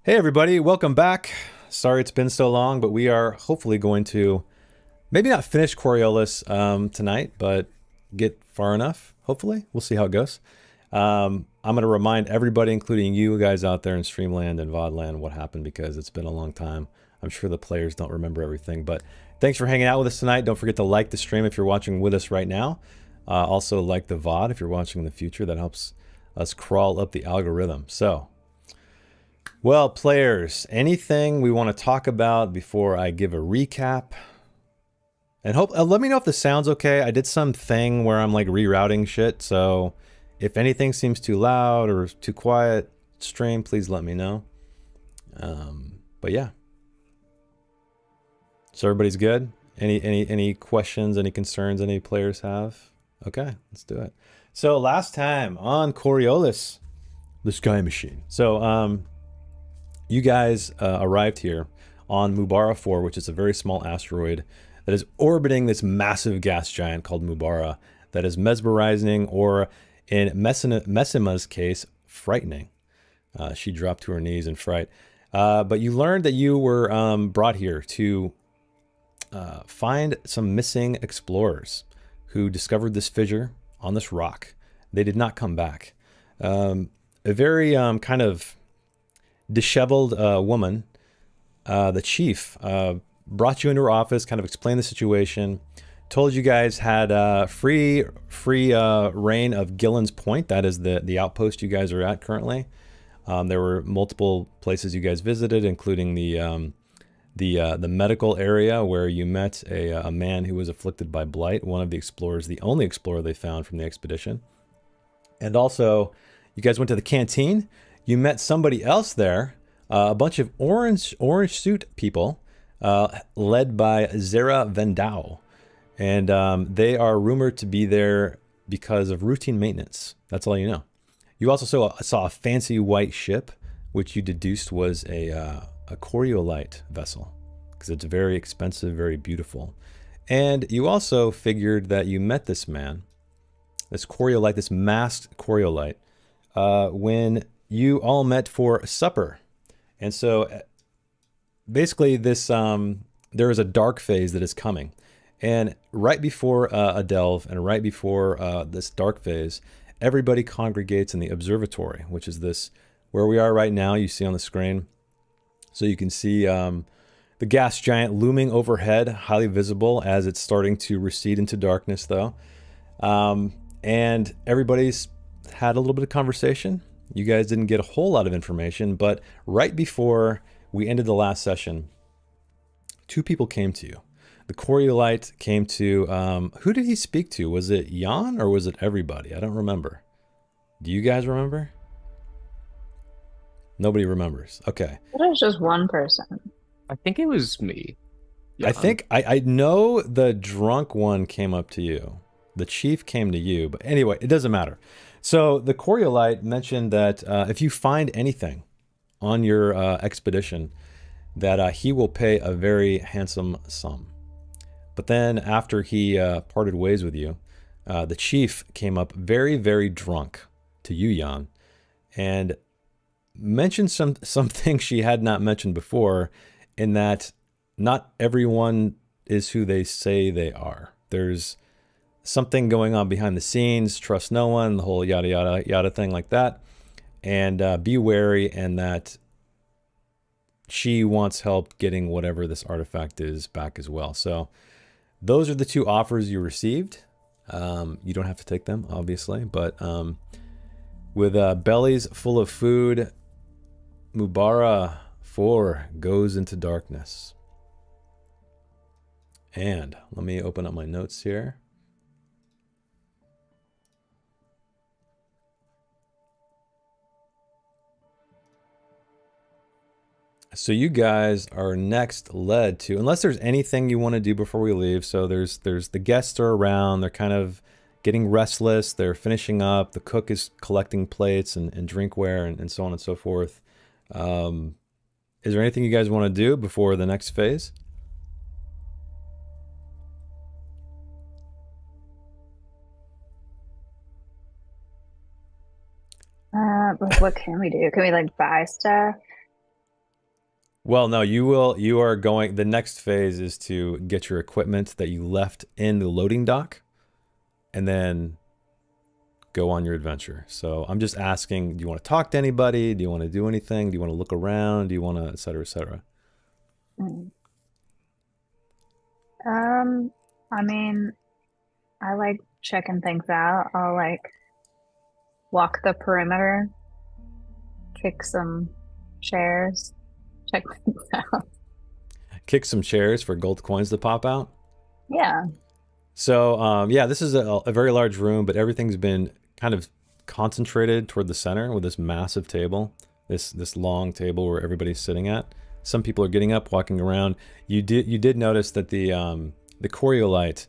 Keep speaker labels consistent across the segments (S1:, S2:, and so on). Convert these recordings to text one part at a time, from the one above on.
S1: Hey everybody, welcome back. Sorry it's been so long, but we are hopefully going to maybe not finish Coriolis tonight, but get far enough. Hopefully, we'll see how it goes. I'm going to remind everybody, including you guys out there in Streamland and VODland, what happened because it's been a long time. I'm sure the players don't remember everything, but thanks for hanging out with us tonight. Don't forget to like the stream if you're watching with us right now. Also like the VOD if you're watching in the future. That helps us crawl up the algorithm. So, well, players, anything we want to talk about before I give a recap? And let me know if this sounds okay. I did some thing where I'm like rerouting shit, so if anything seems too loud or too quiet, stream, please let me know. But yeah. So everybody's good? Any questions, any concerns any players have? Okay, let's do it. So last time on Coriolis, the Sky Machine. So you guys arrived here on Moubarra 4, which is a very small asteroid that is orbiting this massive gas giant called Moubarra that is mesmerizing, or in Messima's case, frightening. She dropped to her knees in fright. But you learned that you were brought here to find some missing explorers who discovered this fissure on this rock. They did not come back. A very kind of disheveled woman, the chief, brought you into her office, kind of explained the situation, told you guys had free reign of Gillen's Point. That is the outpost you guys are at currently. There were multiple places you guys visited, including the medical area where you met a man who was afflicted by blight, one of the explorers, the only explorer they found from the expedition. And also, you guys went to the canteen. You met somebody else there, a bunch of orange suit people, led by Zera Vendau. And they are rumored to be there because of routine maintenance. That's all you know. You also saw a fancy white ship, which you deduced was a Coriolite vessel, because it's very expensive, very beautiful. And you also figured that you met this man, this Coriolite, this masked Coriolite, when you all met for supper. And so basically this there is a dark phase that is coming. And right before a delve and right before this dark phase, everybody congregates in the observatory, which is this where we are right now. You see on the screen. So you can see the gas giant looming overhead, highly visible as it's starting to recede into darkness though. And everybody's had a little bit of conversation. You guys didn't get a whole lot of information, but right before we ended the last session, two people came to you. The Coriolite came to, who did he speak to? Was it Jan or was it everybody? I don't remember. Do you guys remember? Nobody remembers. Okay.
S2: It was just one person.
S3: I think it was me.
S1: I
S3: Yeah.
S1: think, I know the drunk one came up to you. The chief came to you, but anyway, it doesn't matter. So the Coriolite mentioned that if you find anything on your expedition, that he will pay a very handsome sum. But then after he parted ways with you, the chief came up very, very drunk to you, Jan, and mentioned some things she had not mentioned before, in that not everyone is who they say they are. There's something going on behind the scenes, trust no one, the whole yada yada yada thing like that, and be wary, and that she wants help getting whatever this artifact is back as well. So those are the two offers you received. You don't have to take them, obviously, but with bellies full of food, Moubarra 4 goes into darkness. And let me open up my notes here. So you guys are next led to, unless there's anything you want to do before we leave. So there's the guests are around. They're kind of getting restless. They're finishing up. The cook is collecting plates and drinkware and so on and so forth. Is there anything you guys want to do before the next phase?
S2: But what can we do? Can we like buy stuff?
S1: Well, no, you will. You are going. The next phase is to get your equipment that you left in the loading dock, and then go on your adventure. So I'm just asking: do you want to talk to anybody? Do you want to do anything? Do you want to look around? Do you want to, et cetera, et cetera?
S2: Mm. Um, I mean, I like checking things out. I'll like walk the perimeter, kick some chairs, check things out.
S1: Kick some chairs for gold coins to pop out.
S2: Yeah.
S1: So yeah, this is a very large room, but everything's been kind of concentrated toward the center with this massive table, this long table where everybody's sitting at. Some people are getting up, walking around. You did notice that the Coriolite,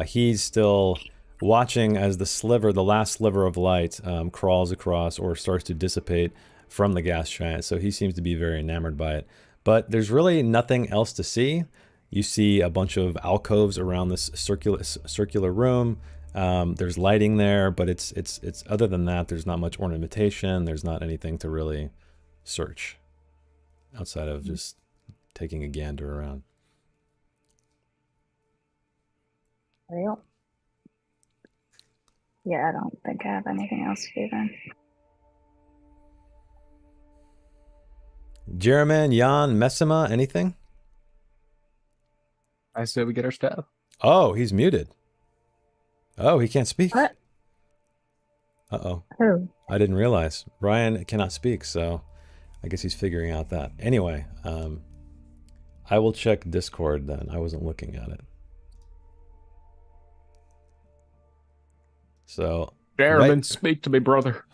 S1: he's still watching as the last sliver of light, crawls across or starts to dissipate from the gas giant. So he seems to be very enamored by it. But there's really nothing else to see. You see a bunch of alcoves around this circular room. There's lighting there, but it's other than that, there's not much ornamentation. There's not anything to really search outside of just taking a gander around.
S2: Real. Yeah, I don't think I have anything else to do then.
S1: Jeraman, Jan, Messima, anything?
S3: I said we get our stuff.
S1: Oh, he's muted. Oh, he can't speak.
S2: What?
S1: Uh-oh.
S2: Who?
S1: I didn't realize. Ryan cannot speak, so I guess he's figuring out that. Anyway, I will check Discord then. I wasn't looking at it. So,
S3: Jeremy, speak to me, brother.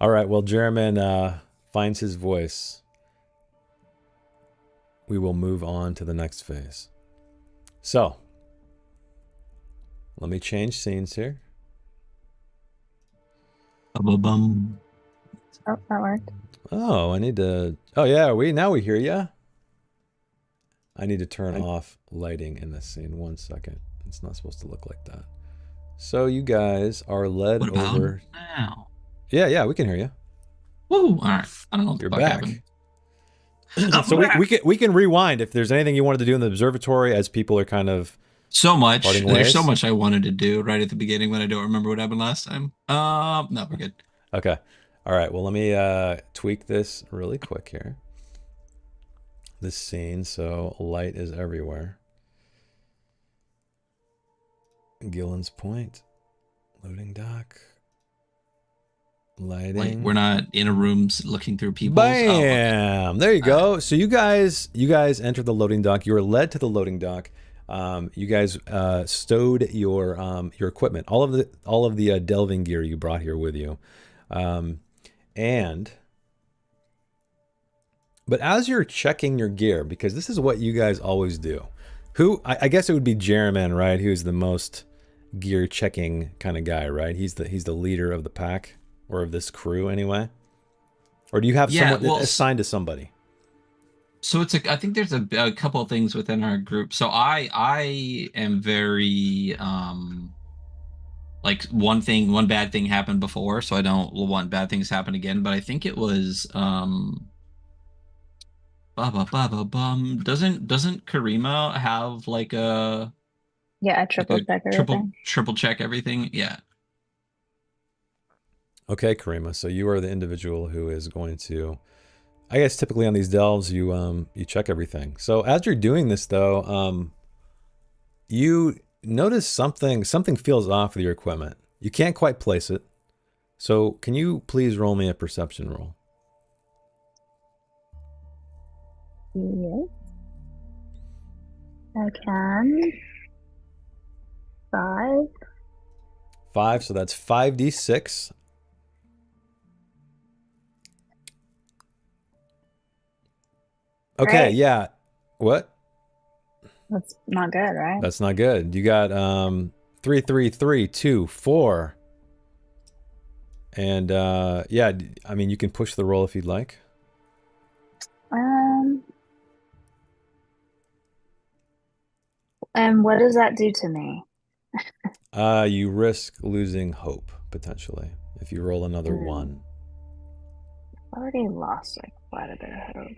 S1: all right, well, Jeraman finds his voice. We will move on to the next phase. So, let me change scenes here.
S4: Bum.
S2: Oh, that worked.
S1: Oh, I need to. Oh yeah, now we hear ya. I need to turn off lighting in this scene. 1 second. It's not supposed to look like that. So you guys are led
S4: What about
S1: over.
S4: now?
S1: Yeah, we can hear you.
S4: Woo! All right. I don't know what
S1: You're
S4: the fuck
S1: back.
S4: happened.
S1: So we can rewind if there's anything you wanted to do in the observatory as people are kind of
S4: So much.
S1: parting
S4: There's
S1: ways.
S4: so much I wanted to do right at the beginning, but I don't remember what happened last time. No, we're good.
S1: Okay. All right. Well, let me tweak this really quick here. This scene, so light is everywhere. Gillen's Point, loading dock, lighting.
S4: Like we're not in a room looking through people's.
S1: Bam!
S4: Oh, okay.
S1: There you go. So you guys enter the loading dock. You were led to the loading dock. You guys stowed your equipment, all of the delving gear you brought here with you, but as you're checking your gear, because this is what you guys always do. I guess it would be Jeraman, right? Who's the most gear checking kind of guy, right? He's the leader of the pack, or of this crew anyway. Or do you have someone assigned to somebody?
S4: So I think there's a couple of things within our group. So I am very like one bad thing happened before, so I don't want bad things to happen again. But I think it was doesn't Karima have like a
S2: I triple check everything.
S4: Triple check everything? Yeah.
S1: Okay, Karima. So you are the individual who is going to, I guess typically on these delves you check everything. So as you're doing this though, you notice something feels off with your equipment. You can't quite place it. So can you please roll me a perception roll?
S2: Yes. I can. 5.
S1: 5, so that's 5d6. Okay,
S2: Great.
S1: yeah. What?
S2: That's not good, right?
S1: That's not good. You got 3, 3, 3, 2, 4. And yeah, I mean you can push the roll if you'd like.
S2: And what does that do to me?
S1: You risk losing hope potentially if you roll another 1.
S2: already lost like quite a bit of hope.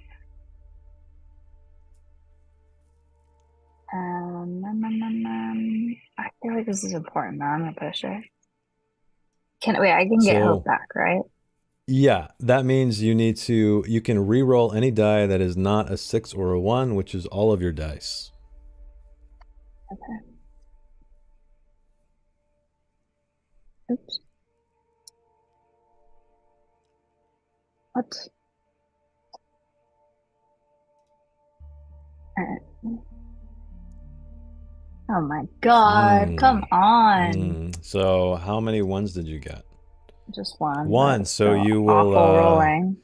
S2: I feel like this is important. Now I'm gonna push it. I can get hope back, right?
S1: Yeah, that means you can re-roll any die that is not a 6 or a 1, which is all of your dice.
S2: Okay. Oops. What? Oh my God, come on.
S1: So how many ones did you get?
S2: Just one.
S1: One. So you will
S2: awful rolling.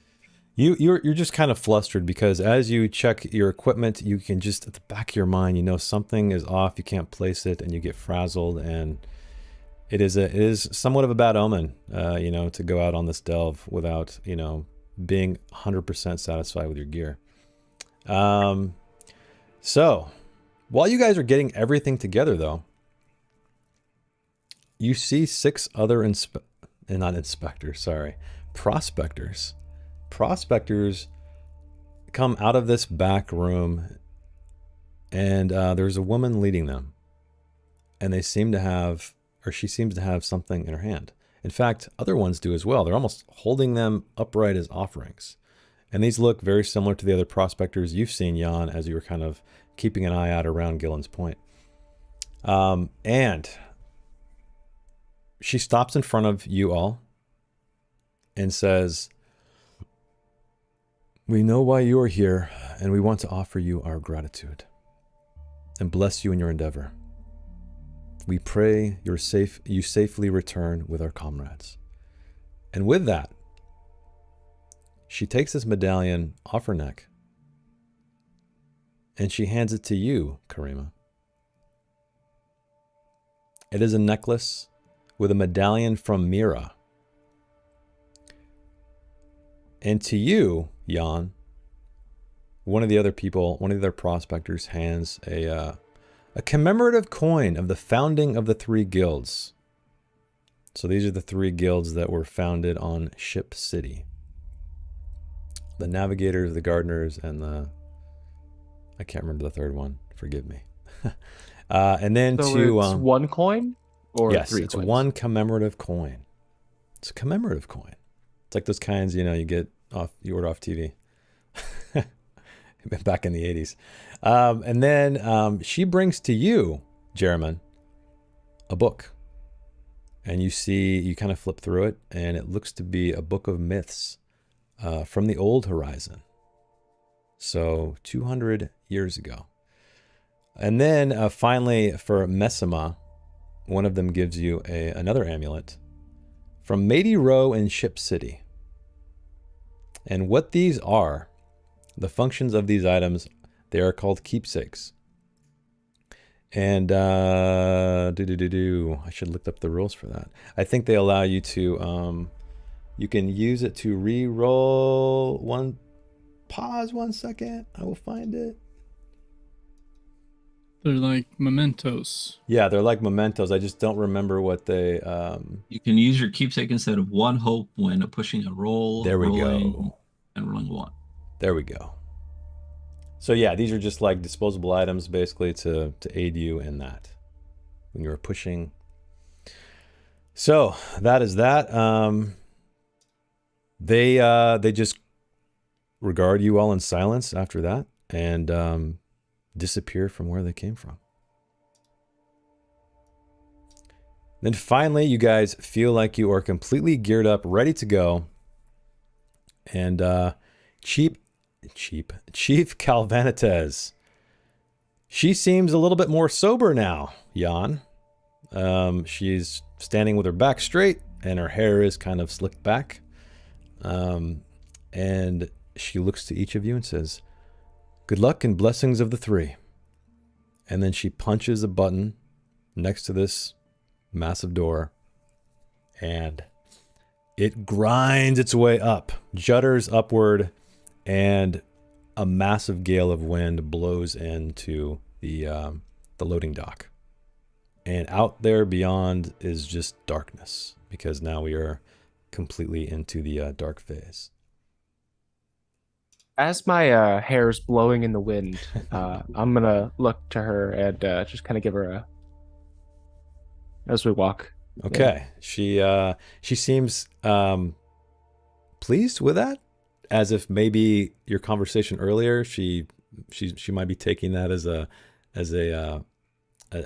S1: You're just kind of flustered because as you check your equipment, you can just at the back of your mind, you know something is off, you can't place it, and you get frazzled, and it is somewhat of a bad omen, you know, to go out on this delve without, you know, being 100% satisfied with your gear. So while you guys are getting everything together, though, you see 6 other prospectors. Prospectors come out of this back room, and there's a woman leading them, and she seems to have something in her hand. In fact, other ones do as well. They're almost holding them upright as offerings. And these look very similar to the other prospectors you've seen, Jan, as you were kind of keeping an eye out around Gillen's Point. And she stops in front of you all and says, "We know why you are here, and we want to offer you our gratitude and bless you in your endeavor. We pray you safely return with our comrades." And with that, she takes this medallion off her neck and she hands it to you, Karima. It is a necklace with a medallion from Mira. And to you, Jan, one of the other prospectors hands a commemorative coin of the founding of the 3 guilds. So these are the 3 guilds that were founded on Ship City. The Navigators, the Gardeners, and I can't remember the third one. Forgive me. And then
S3: so it's 1 coin? Or
S1: yes,
S3: 3
S1: it's
S3: coins?
S1: 1 commemorative coin. It's a commemorative coin. It's like those kinds, you know, you order off TV. Back in the 80s. And then she brings to you, Jerriman, a book. And you kind of flip through it, and it looks to be a book of myths from the old horizon. So 200 years ago. And then finally, for Messima, one of them gives you another amulet from Mady Row in Ship City. And what these are, the functions of these items, they are called keepsakes. And I should look up the rules for that. I think they allow you to, you can use it to re-roll one. Pause 1 second. I will find it.
S5: They're like mementos.
S1: Yeah, they're like mementos. I just don't remember what they.
S4: You can use your keepsake instead of 1 hope when pushing a roll.
S1: There we go.
S4: And rolling 1.
S1: There we go. So yeah, these are just like disposable items, basically to aid you in that when you're pushing. So that is that. They just regard you all in silence after that, and disappear from where they came from. Then finally, you guys feel like you are completely geared up, ready to go. And Chief Calvanites, she seems a little bit more sober now, Jan. She's standing with her back straight, and her hair is kind of slicked back. And she looks to each of you and says, "Good luck and blessings of the 3." And then she punches a button next to this massive door, and it grinds its way up, judders upward, and a massive gale of wind blows into the loading dock. And out there beyond is just darkness, because now we are completely into the dark phase.
S3: As my hair's blowing in the wind, I'm gonna look to her and just kind of give her a as we walk.
S1: Okay. She seems pleased with that, as if maybe your conversation earlier, she might be taking that as a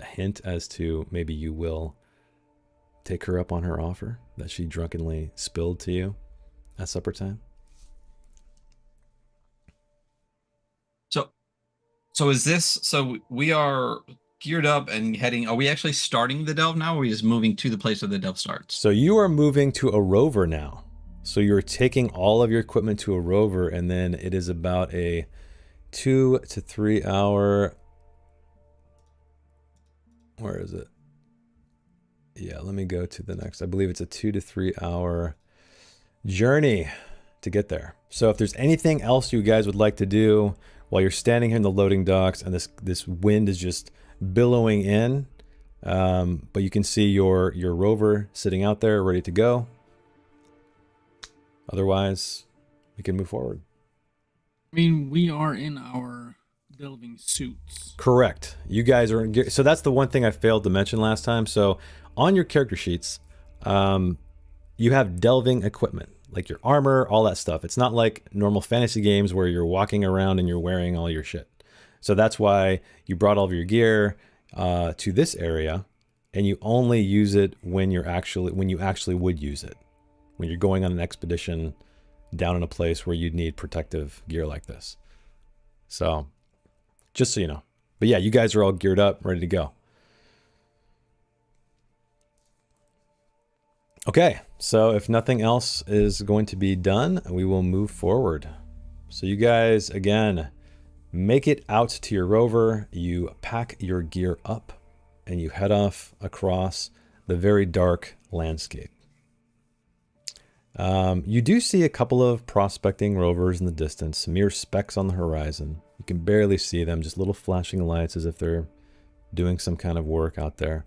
S1: hint as to maybe you will take her up on her offer that she drunkenly spilled to you at supper time.
S4: So is this, so we are geared up and heading, are we actually starting the delve now, or are we just moving to the place where the delve starts?
S1: So you are moving to a rover now. So you're taking all of your equipment to a rover, and then it is about a 2 to 3 hour, where is it? Yeah, let me go to the next. I believe it's a 2 to 3 hour journey to get there. So if there's anything else you guys would like to do while you're standing here in the loading docks and this wind is just billowing in, but you can see your rover sitting out there ready to go. Otherwise, we can move forward.
S5: I mean, we are in our delving suits.
S1: Correct. You guys are in gear. So that's the one thing I failed to mention last time. So on your character sheets, you have delving equipment, like your armor, all that stuff. It's not like normal fantasy games where you're walking around and you're wearing all your shit. So that's why you brought all of your gear to this area, and you only use it when you actually would use it, when you're going on an expedition down in a place where you'd need protective gear like this. So just so you know. But yeah, you guys are all geared up, ready to go. Okay, so if nothing else is going to be done, we will move forward. So you guys, again, make it out to your rover, you pack your gear up, and you head off across the very dark landscape. You do see a couple of prospecting rovers in the distance, mere specks on the horizon. You can barely see them, just little flashing lights as if they're doing some kind of work out there.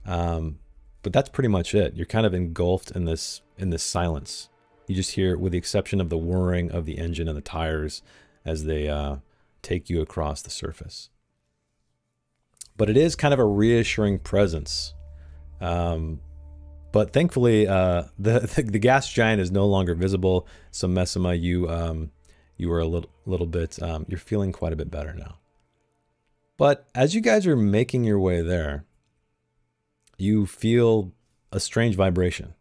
S1: But that's pretty much it. You're kind of engulfed in this silence. You just hear, with the exception of the whirring of the engine and the tires as they take you across the surface. But it is kind of a reassuring presence. But thankfully, the gas giant is no longer visible. So Messima, you are a little bit, you're feeling quite a bit better now. But as you guys are making your way there, you feel a strange vibration.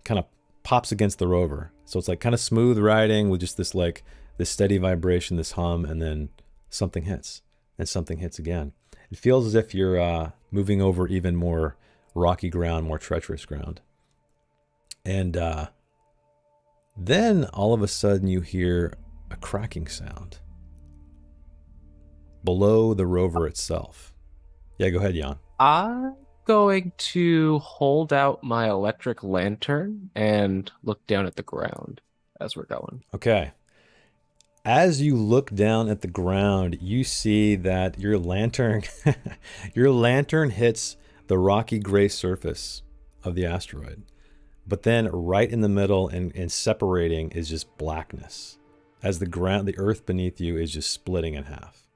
S1: Kind of pops against the rover. So it's like kind of smooth riding with just this steady vibration, this hum, and then something hits, and something hits again. It feels as if you're moving over even more rocky ground, more treacherous ground. And then all of a sudden you hear a cracking sound below the rover itself. Yeah, go ahead, Jan.
S3: I'm going to hold out my electric lantern and look down at the ground as we're going.
S1: Okay. As you look down at the ground, you see that your lantern hits the rocky gray surface of the asteroid. But then right in the middle and separating is just blackness, as the earth beneath you is just splitting in half.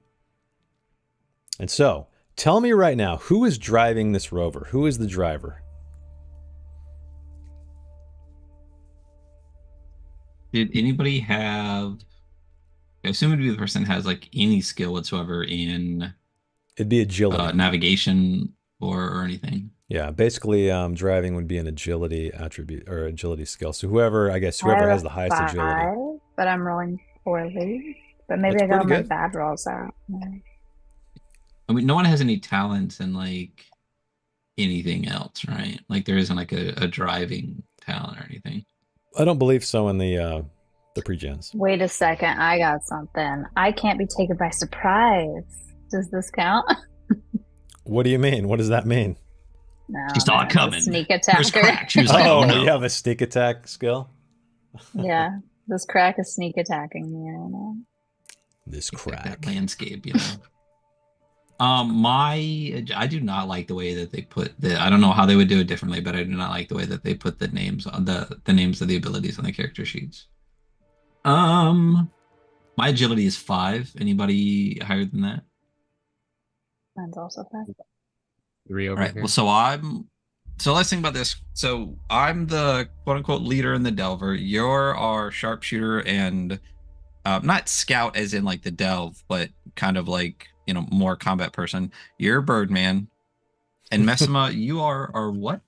S1: And so, tell me right now, who is driving this rover? Who is the driver?
S4: Did anybody have, I assume it'd be the person that has like any skill whatsoever in
S1: It'd be agility.
S4: Navigation or anything.
S1: Yeah, basically driving would be an agility attribute or agility skill. So whoever has the highest agility.
S2: But I'm rolling poorly. But maybe
S1: That's
S2: I got all
S1: pretty
S2: my
S1: good.
S2: bad rolls out. Yeah.
S4: I mean, no one has any talents in like anything else, right? Like there isn't like a driving talent or anything.
S1: I don't believe so in the pre-gens.
S2: Wait a second, I got something. I can't be taken by surprise. Does this count?
S1: What do you mean? What does that mean?
S2: No,
S4: She saw it
S2: it's a
S4: coming.
S2: Sneak
S4: There's
S2: attacker.
S4: crack. She was like, oh no.
S1: You have a sneak attack skill?
S2: Yeah, this crack is sneak attacking me right now.
S1: This
S4: Pick up
S1: crack.
S4: that landscape, you know. I do not like the way that they put I don't know how they would do it differently, but I do not like the way that they put the names on the names of the abilities on the character sheets. My agility is 5. Anybody higher than that?
S2: Mine's also fast.
S3: 3
S4: All
S3: over
S4: right.
S3: here.
S4: Well, so let's think about this. So I'm the quote unquote leader in the Delver. You're our sharpshooter and not scout as in like the delve, but kind of like, more combat person. You're Birdman. And Messima, you are what?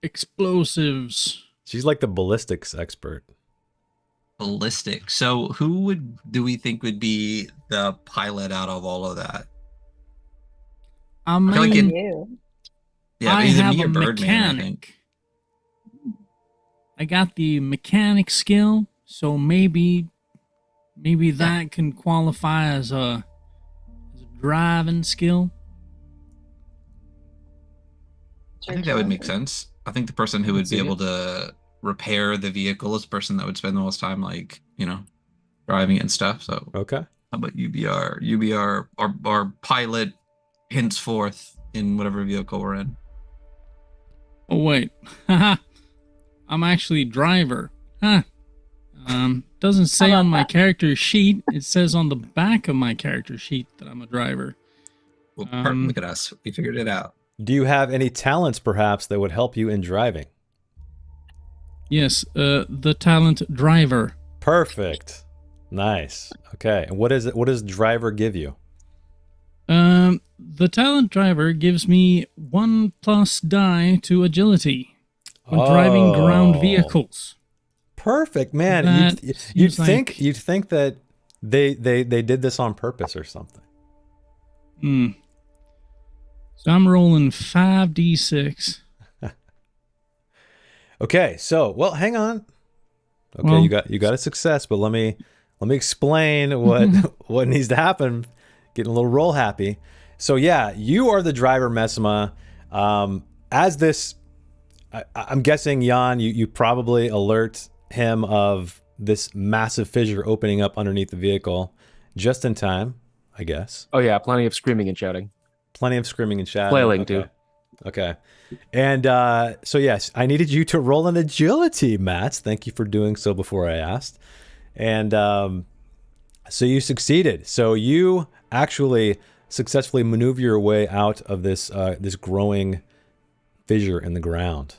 S5: Explosives.
S1: She's like the ballistics expert.
S4: Ballistic. So who do we think would be the pilot out of all of that?
S5: I
S4: I feel like
S5: mean,
S2: You.
S4: Yeah,
S5: I
S4: either
S5: have
S4: me
S5: a
S4: or Birdman, I think.
S5: mechanic. I got the mechanic skill, so maybe that can qualify as a driving skill.
S4: I think that would make sense. I think the person who
S3: I can
S4: would be
S3: see
S4: able
S3: it.
S4: to repair the vehicle is the person that would spend the most time, like, driving it and stuff. So
S1: Okay.
S4: how about you be our pilot henceforth in whatever vehicle we're in?
S5: Oh wait, haha, I'm actually driver. Huh. Doesn't say
S2: How
S5: on
S2: about
S5: my
S2: that?
S5: character sheet. It says on the back of my character sheet that I'm a driver.
S4: Well,
S5: Um,
S4: look at us. We figured it out.
S1: Do you have any talents, perhaps, that would help you in driving?
S5: Yes, the talent driver.
S1: Perfect. Nice. Okay. And what does driver give you?
S5: The talent driver gives me 1+ die to agility when driving ground vehicles.
S1: Perfect, man.
S5: That
S1: You'd
S5: seems
S1: think that they did this on purpose or something.
S5: So I'm rolling 5d6.
S1: Okay, so hang on. Okay,
S5: Well-
S1: you got a success, but let me explain what needs to happen. Getting a little roll happy. So yeah, you are the driver, Messima. As this, I'm guessing, Jan, you probably alert him of this massive fissure opening up underneath the vehicle, just in time, I guess.
S3: Oh yeah, plenty of screaming and shouting.
S1: Plenty of screaming and shouting.
S3: Flailing,
S1: okay.
S3: dude.
S1: Okay. And so, yes, I needed you to roll an agility, Matt. Thank you for doing so before I asked. And so you succeeded. So you actually successfully maneuver your way out of this this growing fissure in the ground.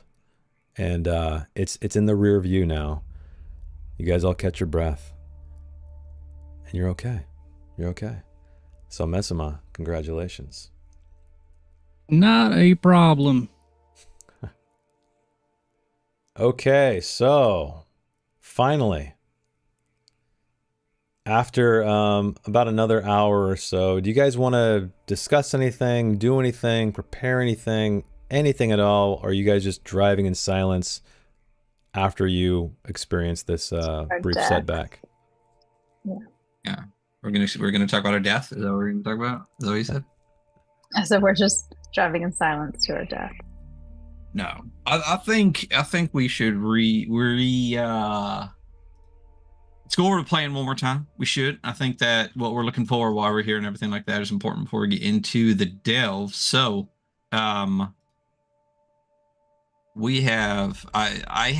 S1: And it's in the rear view now. You guys all catch your breath. And you're okay. You're okay. So, Messima, congratulations.
S5: Not a problem.
S1: Okay, so finally, after about another hour or so, do you guys want to discuss anything, do anything, prepare anything at all? Or are you guys just driving in silence after you experience this brief
S2: death.
S1: setback?
S4: Yeah. We're gonna talk about our death. Is that what we're gonna talk about? Is that what you said?
S2: So we're just driving in silence to our death.
S4: No. I think we should let's go over the plan one more time. We should. I think that what we're looking for while we're here and everything like that is important before we get into the delve. So we have I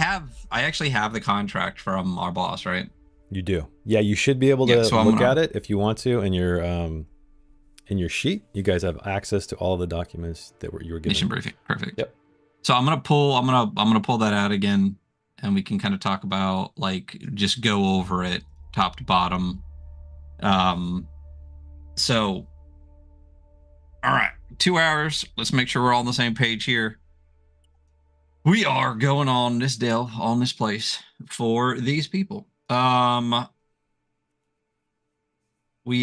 S4: actually have the contract from our boss, right?
S1: You do. Yeah, you should be able to look at it if you want to in your sheet. You guys have access to all the documents that you were given.
S4: Mission briefing. Perfect.
S1: Yep.
S4: So I'm gonna pull that out again, and we can kind of talk about, like, just go over it top to bottom. So all right, 2 hours. Let's make sure we're all on the same page here. We are going on this delve, on this place for these people. We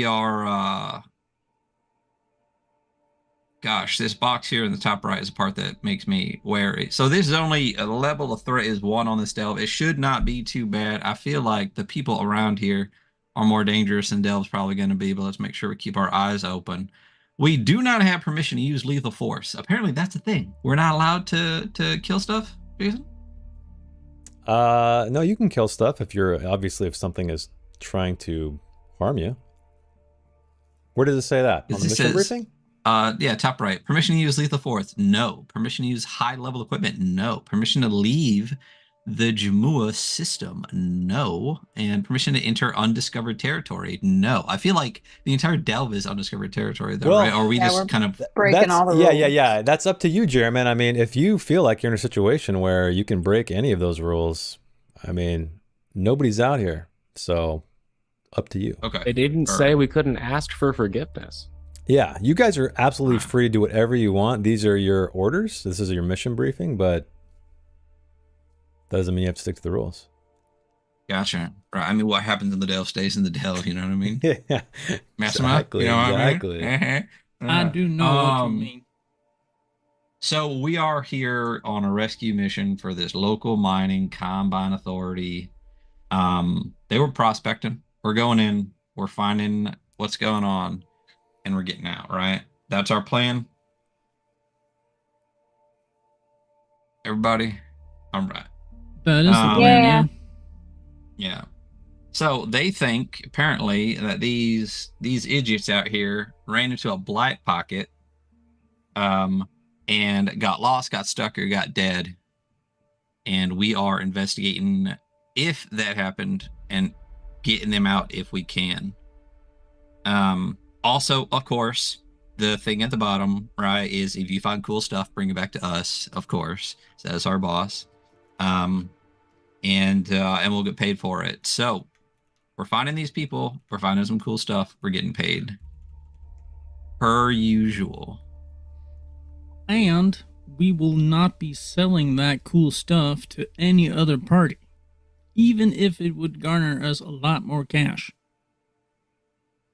S4: are gosh, this box here in the top right is the part that makes me wary. So this is only a level of threat is 1 on this delve. It should not be too bad. I feel like the people around here are more dangerous than delve's probably going to be, but let's make sure we keep our eyes open. We do not have permission to use lethal force. Apparently that's a thing. We're not allowed to kill stuff, Jason?
S1: No, you can kill stuff if something is trying to harm you. Where does it say that? On the mission briefing?
S4: Yeah, top right. Permission to use lethal force? No. Permission to use high-level equipment? No. Permission to leave the Jamua system? No. And permission to enter undiscovered territory? No. I feel like the entire delve is undiscovered territory, though,
S1: Well,
S4: right? Or are we
S2: Yeah,
S4: just
S2: we're
S4: kind of...
S2: breaking all the
S1: yeah,
S2: rules.
S1: That's up to you, Jeremy. I mean, if you feel like you're in a situation where you can break any of those rules, I mean, nobody's out here, so up to you.
S4: Okay.
S3: They didn't
S4: All
S3: say
S4: right.
S3: we couldn't ask for forgiveness.
S1: Yeah, you guys are absolutely
S4: Wow.
S1: free to do whatever you want. These are your orders. This is your mission briefing, but that doesn't mean you have to stick to the rules.
S4: Gotcha. Right. I mean, what happens in the delve stays in the delve, you know what I mean?
S1: Yeah,
S4: Massimo,
S1: exactly,
S4: you know
S1: exactly.
S4: what I mean?
S5: I do know what you mean.
S4: So we are here on a rescue mission for this local mining combine authority. They were prospecting. We're going in, we're finding what's going on, and we're getting out, right? That's our plan. Everybody? All right.
S5: That is the
S4: Um,
S5: plan,
S2: Yeah.
S5: yeah.
S4: Yeah. So they think apparently that these idiots out here ran into a black pocket, and got lost, got stuck, or got dead. And we are investigating if that happened and getting them out if we can. Also, of course, the thing at the bottom, right, is if you find cool stuff, bring it back to us, of course. So that's our boss. And we'll get paid for it. So we're finding these people, we're finding some cool stuff, we're getting paid. Per usual.
S5: And we will not be selling that cool stuff to any other party, even if it would garner us a lot more cash.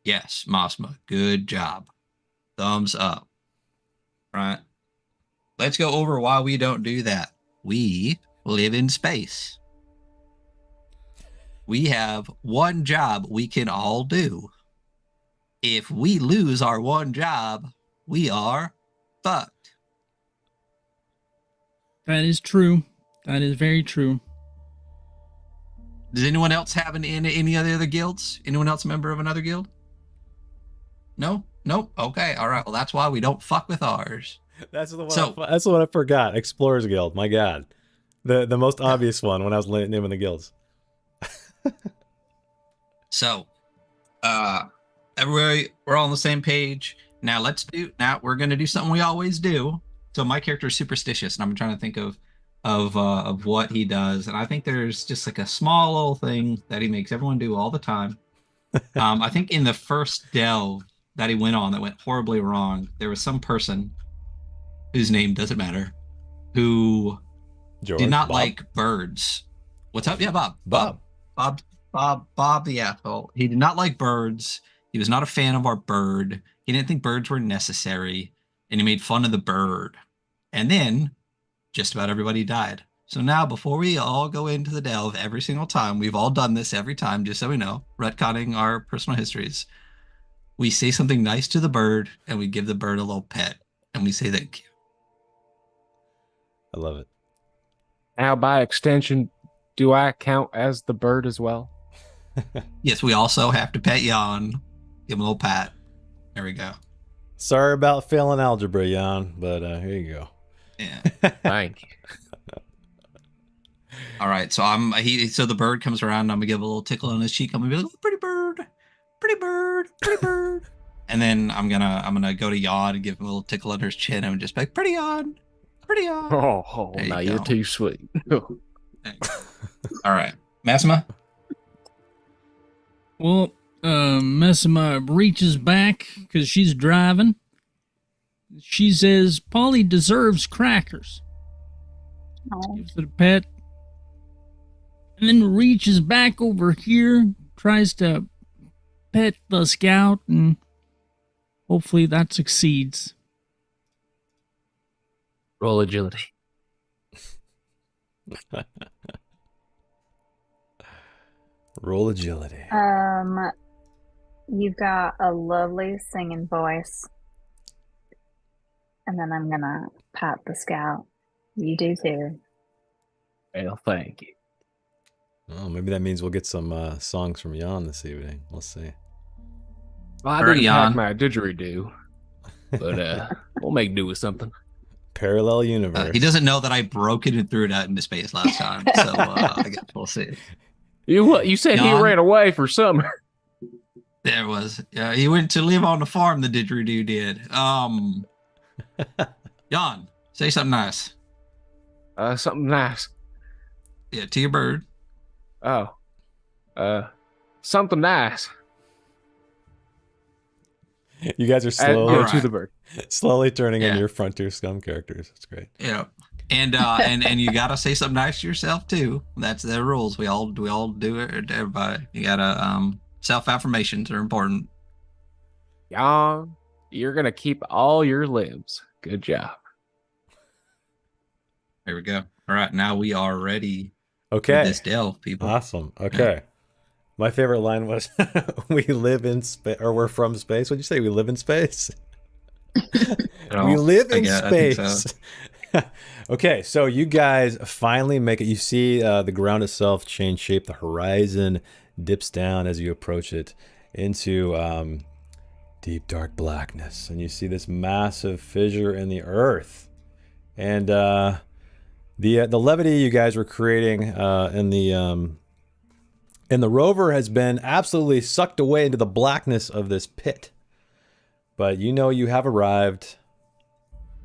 S4: Yes, Masma, good job. Thumbs up. Right. Let's go over why we don't do that. We live in space. We have one job we can all do. If we lose our one job, we are fucked.
S5: That is true. That is very true.
S4: Does anyone else have any other guilds? Anyone else a member of another guild? No? Nope. Okay. All right. Well, that's why we don't fuck with ours.
S1: That's the one.
S4: So-
S1: That's the one I forgot. Explorers Guild. My God, the most obvious one when I was naming the guilds.
S4: So, everybody, we're all on the same page. Now we're gonna do something we always do. So my character is superstitious, and I'm trying to think of what he does, and I think there's just like a small little thing that he makes everyone do all the time. I think in the first delve that he went on that went horribly wrong, there was some person whose name doesn't matter who
S1: George,
S4: did not
S1: Bob.
S4: like birds. What's up? Yeah, Bob.
S1: Bob.
S4: Bob the asshole. He did not like birds. He was not a fan of our bird. He didn't think birds were necessary, and he made fun of the bird. And then just about everybody died. So now, before we all go into the delve every single time, we've all done this every time, just so we know, retconning our personal histories. We say something nice to the bird, and we give the bird a little pet, and we say thank you.
S1: I love it.
S3: Now, by extension, do I count as the bird as well?
S4: Yes, we also have to pet Jan. Give him a little pat. There we go.
S1: Sorry about failing algebra, Jan, but here you go.
S4: Yeah.
S3: Thank you.
S4: All right. So so the bird comes around, and I'm gonna give a little tickle on his cheek. I'm gonna be like, oh, pretty bird, pretty bird, pretty bird. And then I'm gonna go to Jan and give him a little tickle under his chin and just be like, pretty on, pretty on.
S3: Oh,
S4: There you
S3: now you're
S4: go.
S3: too sweet.
S4: All right, Massima.
S5: Well, Messima reaches back because she's driving. She says, Polly deserves crackers.
S2: Oh,
S5: Gives it a pet. And then reaches back over here, tries to pet the scout, and hopefully that succeeds.
S3: Roll agility.
S1: Roll agility.
S2: you've got a lovely singing voice. And then I'm gonna pat the scout. You do too.
S3: Well, thank you.
S1: Oh, maybe that means we'll get some songs from Jan this evening. We'll see.
S3: Well, I
S4: All right,
S3: didn't
S4: Jan.
S3: pack my didgeridoo, but we'll make do with something.
S1: Parallel universe.
S4: He doesn't know that I broke it and threw it out into space last time, so I guess we'll see.
S3: You said he
S4: Jan?
S3: ran away for summer.
S4: There was. He went to live on the farm. The didgeridoo did. Jan, say something nice.
S3: Something nice.
S4: Yeah, to your bird.
S3: Oh. Something nice.
S1: You guys are slowly,
S4: Alright.
S3: To the bird.
S1: slowly turning into
S4: Yeah.
S1: your Frontier Scum characters. That's great.
S4: Yeah, and you gotta say something nice to yourself too. That's the rules. We all do it. Everybody, you gotta self affirmations are important.
S3: Jan, you're gonna keep all your limbs. Good job.
S4: There we go. All right, now we are ready for
S1: Okay.
S4: this delve, people.
S1: Awesome. Okay. My favorite line was, "We live in space, or we're from space." What'd you say? We live in space. We live in
S4: I think
S1: space. Okay, so you guys finally make it. You see the ground itself change shape. The horizon dips down as you approach it into deep dark blackness, and you see this massive fissure in the earth. And the levity you guys were creating in the rover has been absolutely sucked away into the blackness of this pit. But you know you have arrived.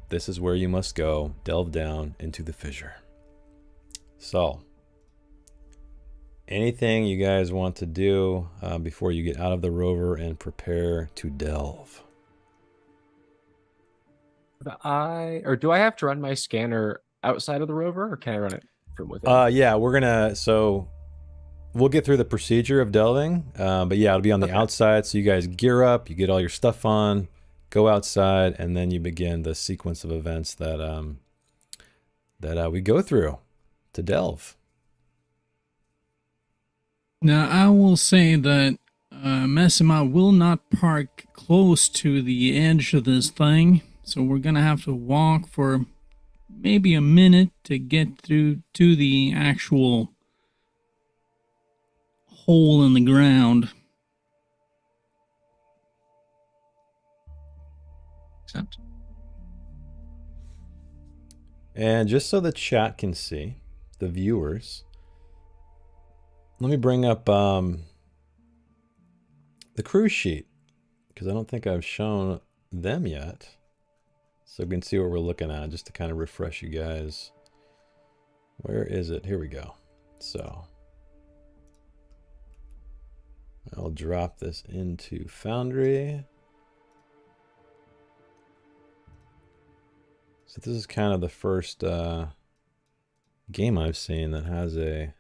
S1: This is where you must go. Delve down into the fissure. So, anything you guys want to do before you get out of the rover and prepare to delve?
S3: Do I have to run my scanner outside of the rover, or can I run it from within?
S1: Yeah, we'll get through the procedure of delving, but yeah, it'll be on the outside. So you guys gear up, you get all your stuff on, go outside, and then you begin the sequence of events that we go through to delve.
S5: Now, I will say that Messima will not park close to the edge of this thing, so we're going to have to walk for maybe a minute to get through to the actual hole in the ground.
S4: Accept.
S1: And just so the chat can see, the viewers, let me bring up the cruise sheet, because I don't think I've shown them yet. So we can see what we're looking at, just to kind of refresh you guys. Where is it? Here we go. So I'll drop this into Foundry. So this is kind of the first game I've seen that has a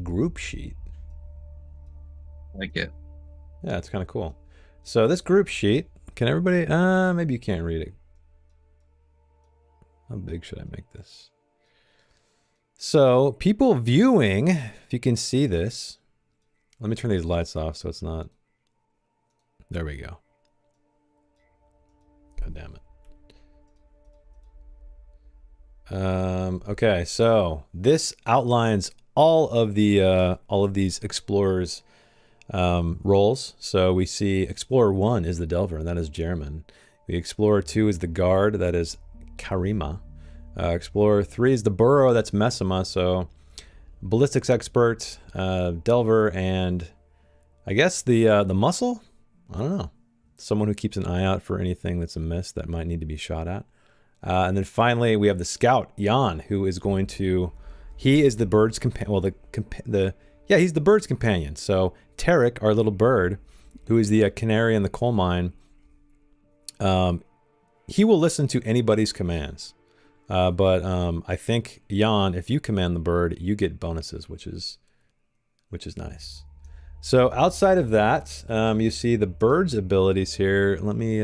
S1: group sheet.
S4: Like it.
S1: Yeah, it's kind of cool. So this group sheet, can everybody, maybe you can't read it. How big should I make this? So people viewing, if you can see this, let me turn these lights off so it's not, there we go. God damn it. Okay, so this outlines all of these explorers roles. So we see Explorer 1 is the Delver, and that is Jerman. The Explorer 2 is the Guard, that is Karima. Explorer 3 is the Burrow, that's Messima. So Ballistics Expert, Delver, and I guess the Muscle? I don't know. Someone who keeps an eye out for anything that's amiss that might need to be shot at. And then finally we have the Scout, Jan, who is going to, he is the bird's companion, well, he's the bird's companion. So Tarek, our little bird, who is the canary in the coal mine, he will listen to anybody's commands. But I think, Jan, if you command the bird, you get bonuses, which is nice. So outside of that, you see the bird's abilities here. Let me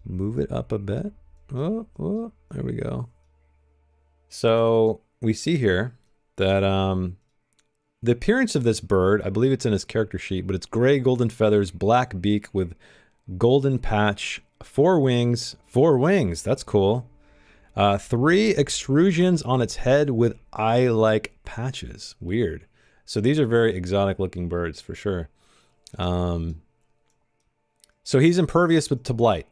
S1: move it up a bit. Oh, there we go. So we see here that the appearance of this bird, I believe it's in his character sheet, but it's gray golden feathers, black beak with golden patch, 4 wings. That's cool. 3 extrusions on its head with eye-like patches. Weird. So these are very exotic looking birds for sure. So he's impervious to blight.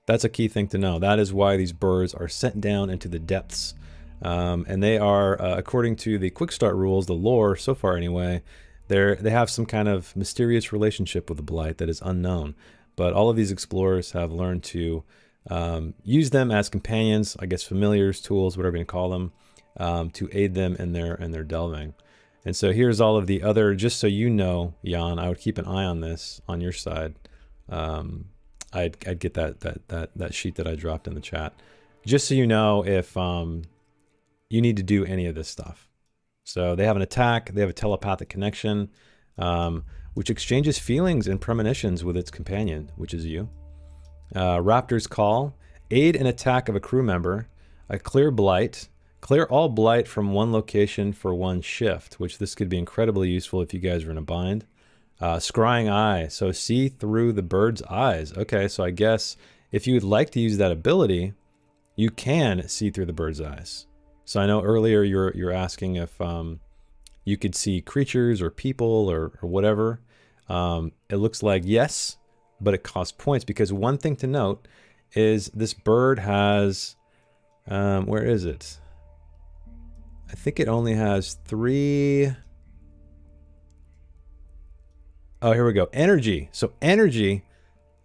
S1: That's a key thing to know. That is why these birds are sent down into the depths. And they are, according to the quick start rules, the lore so far anyway, they have some kind of mysterious relationship with the blight that is unknown. But all of these explorers have learned to use them as companions, I guess familiars, tools, whatever you call them, to aid them in their delving. And so here's all of the other, just so you know, Jan, I would keep an eye on this on your side. I'd get that sheet that I dropped in the chat, just so you know if you need to do any of this stuff. So they have an attack, they have a telepathic connection, which exchanges feelings and premonitions with its companion, which is you. Raptor's Call, aid an attack of a crew member, a clear blight, clear all blight from one location for one shift, which this could be incredibly useful if you guys are in a bind. Scrying Eye, so see through the bird's eyes. Okay, so I guess if you would like to use that ability, you can see through the bird's eyes. So I know earlier you're asking if you could see creatures or people or whatever. It looks like yes, but it costs points, because one thing to note is this bird has, where is it? I think it only has 3. Oh, here we go. Energy. So energy,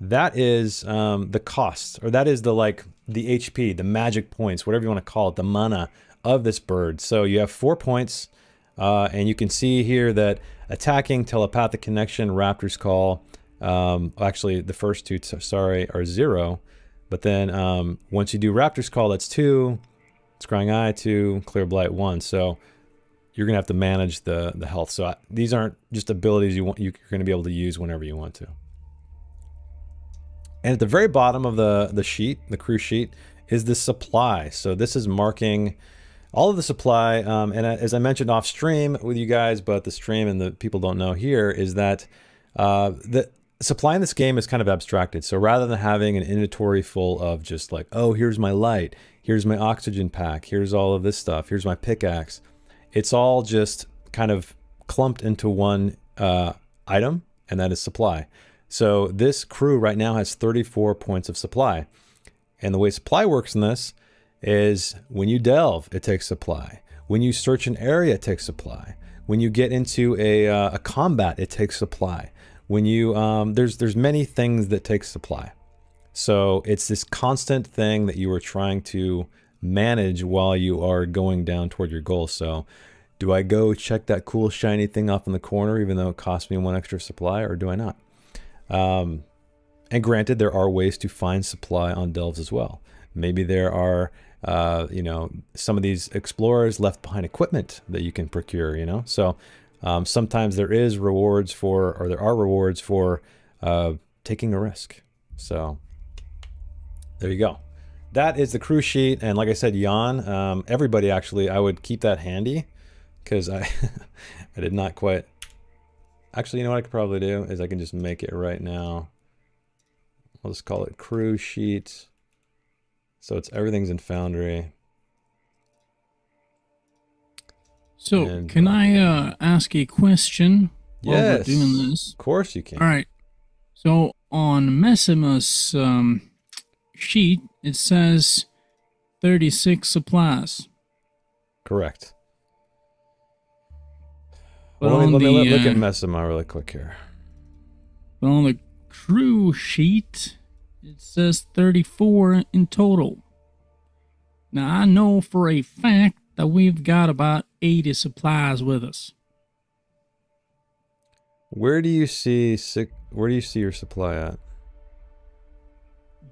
S1: that is the cost, or that is the HP, the magic points, whatever you want to call it, the mana of this bird. So you have 4 points, and you can see here that attacking, telepathic connection, Raptor's Call, actually the first 2, sorry, are 0. But then once you do Raptor's Call, that's 2, Scrying Eye 2, Clear Blight 1. So you're gonna have to manage the health. So these aren't just abilities you're gonna be able to use whenever you want to. And at the very bottom of the sheet, the crew sheet, is the supply. So this is marking all of the supply. And as I mentioned off stream with you guys, but the stream and the people don't know here, is that the supply in this game is kind of abstracted. So rather than having an inventory full of just like, oh, here's my light, here's my oxygen pack, here's all of this stuff, here's my pickaxe, it's all just kind of clumped into one item, and that is supply. So this crew right now has 34 points of supply. And the way supply works in this is when you delve, it takes supply. When you search an area, it takes supply. When you get into a combat, it takes supply. When you, there's many things that take supply. So it's this constant thing that you are trying to manage while you are going down toward your goal. So do I go check that cool shiny thing off in the corner, even though it costs me 1 extra supply, or do I not? And granted, there are ways to find supply on delves as well. Maybe there are, you know, some of these explorers left behind equipment that you can procure, you know? So sometimes there is rewards for, or there are rewards for taking a risk. So there you go. That is the crew sheet. And like I said, Jan, everybody actually, I would keep that handy, because I did not quite. Actually, you know what I could probably do is I can just make it right now. I'll just call it crew sheet. So it's everything's in Foundry.
S5: So
S1: And,
S5: can I ask a question while
S1: yes,
S5: we're doing this?
S1: Of course you can.
S5: All right. So on Messima's sheet, it says 36 supplies.
S1: Correct.
S5: But
S1: Well,
S5: on
S1: let me
S5: the,
S1: look at Messima really quick here.
S5: But on the crew sheet, it says 34 in total. Now, I know for a fact that we've got about 80 supplies with us.
S1: Where do you see your supply at?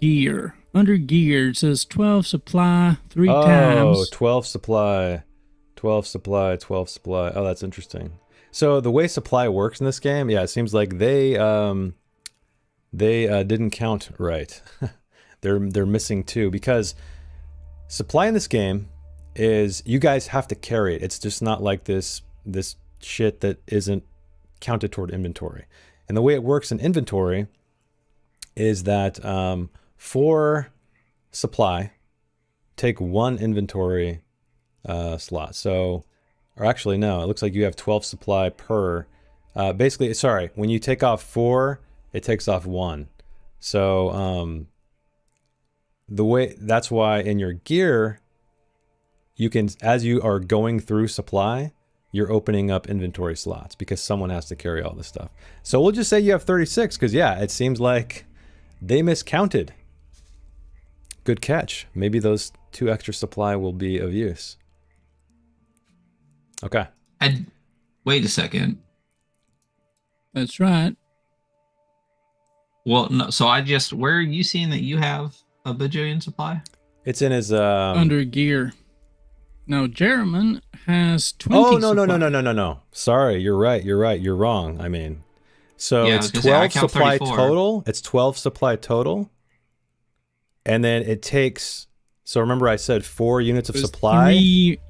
S5: Gear. Under gear, it says 12 supply 3
S1: Oh,
S5: times.
S1: 12 supply. 12 supply, 12 supply. Oh, that's interesting. So the way supply works in this game, yeah, it seems like they didn't count right. they're missing 2, because supply in this game is, you guys have to carry it. It's just not like this shit that isn't counted toward inventory. And the way it works in inventory is that for supply, take 1 inventory slot. So, or actually no, it looks like you have 12 supply per. Basically, sorry, when you take off 4, it takes off 1. So that's why in your gear, you can, as you are going through supply, you're opening up inventory slots because someone has to carry all this stuff. So we'll just say you have 36 because, yeah, it seems like they miscounted. Good catch. Maybe those 2 extra supply will be of use. Okay.
S4: Wait a second.
S5: That's right.
S4: Well, no. So where are you seeing that you have a bajillion supply?
S1: It's in his
S5: Under gear. Now, Jeremy has 20
S1: Oh, no,
S5: supply.
S1: no. Sorry, you're right. You're wrong. I mean, so
S4: Yeah,
S1: it's
S4: I was gonna say, I
S1: 12
S4: count
S1: supply
S4: 34.
S1: total. It's 12 supply total. And then it takes, so remember I said 4 units of
S5: It's
S1: supply?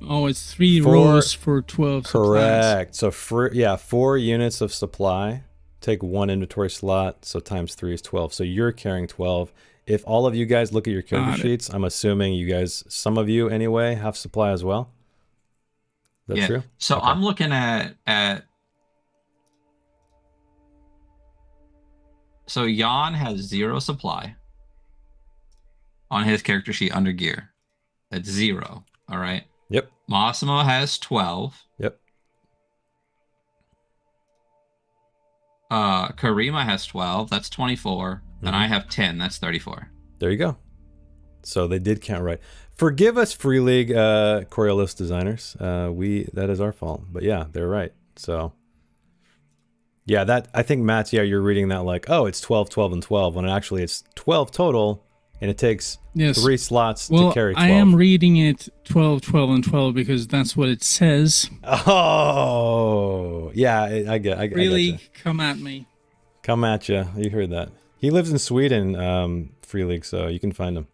S5: it's 3
S1: Four-
S5: rows for 12 supplies.
S1: Correct. So 4 units of supply. Take 1 inventory slot, so times 3 is 12. So you're carrying 12. If all of you guys look at your character
S5: Got it.
S1: sheets, I'm assuming you guys, some of you anyway, have supply as well. Is that
S4: Yeah.
S1: true?
S4: So
S1: Okay.
S4: I'm looking at. So Jan has 0 supply on his character sheet under gear. That's 0. All right.
S1: Yep.
S4: Massimo has 12.
S1: Yep.
S4: Karima has 12. That's 24. And
S1: Mhm.
S4: I have 10. That's 34.
S1: There you go. So they did count right. Forgive us, Free League Coriolis designers. That is our fault. But yeah, they're right. So yeah, that I think Matt's, yeah, you're reading that like, oh, it's 12, 12, and 12, when actually it's 12 total, and it takes
S5: Yes.
S1: 3 slots
S5: Well,
S1: to carry 12.
S5: I am reading it 12, 12, and 12 because that's what it says.
S1: Oh, yeah, I get
S5: Really,
S1: you.
S5: come at me.
S1: Come at you. You heard that. He lives in Sweden, Free League, so you can find him.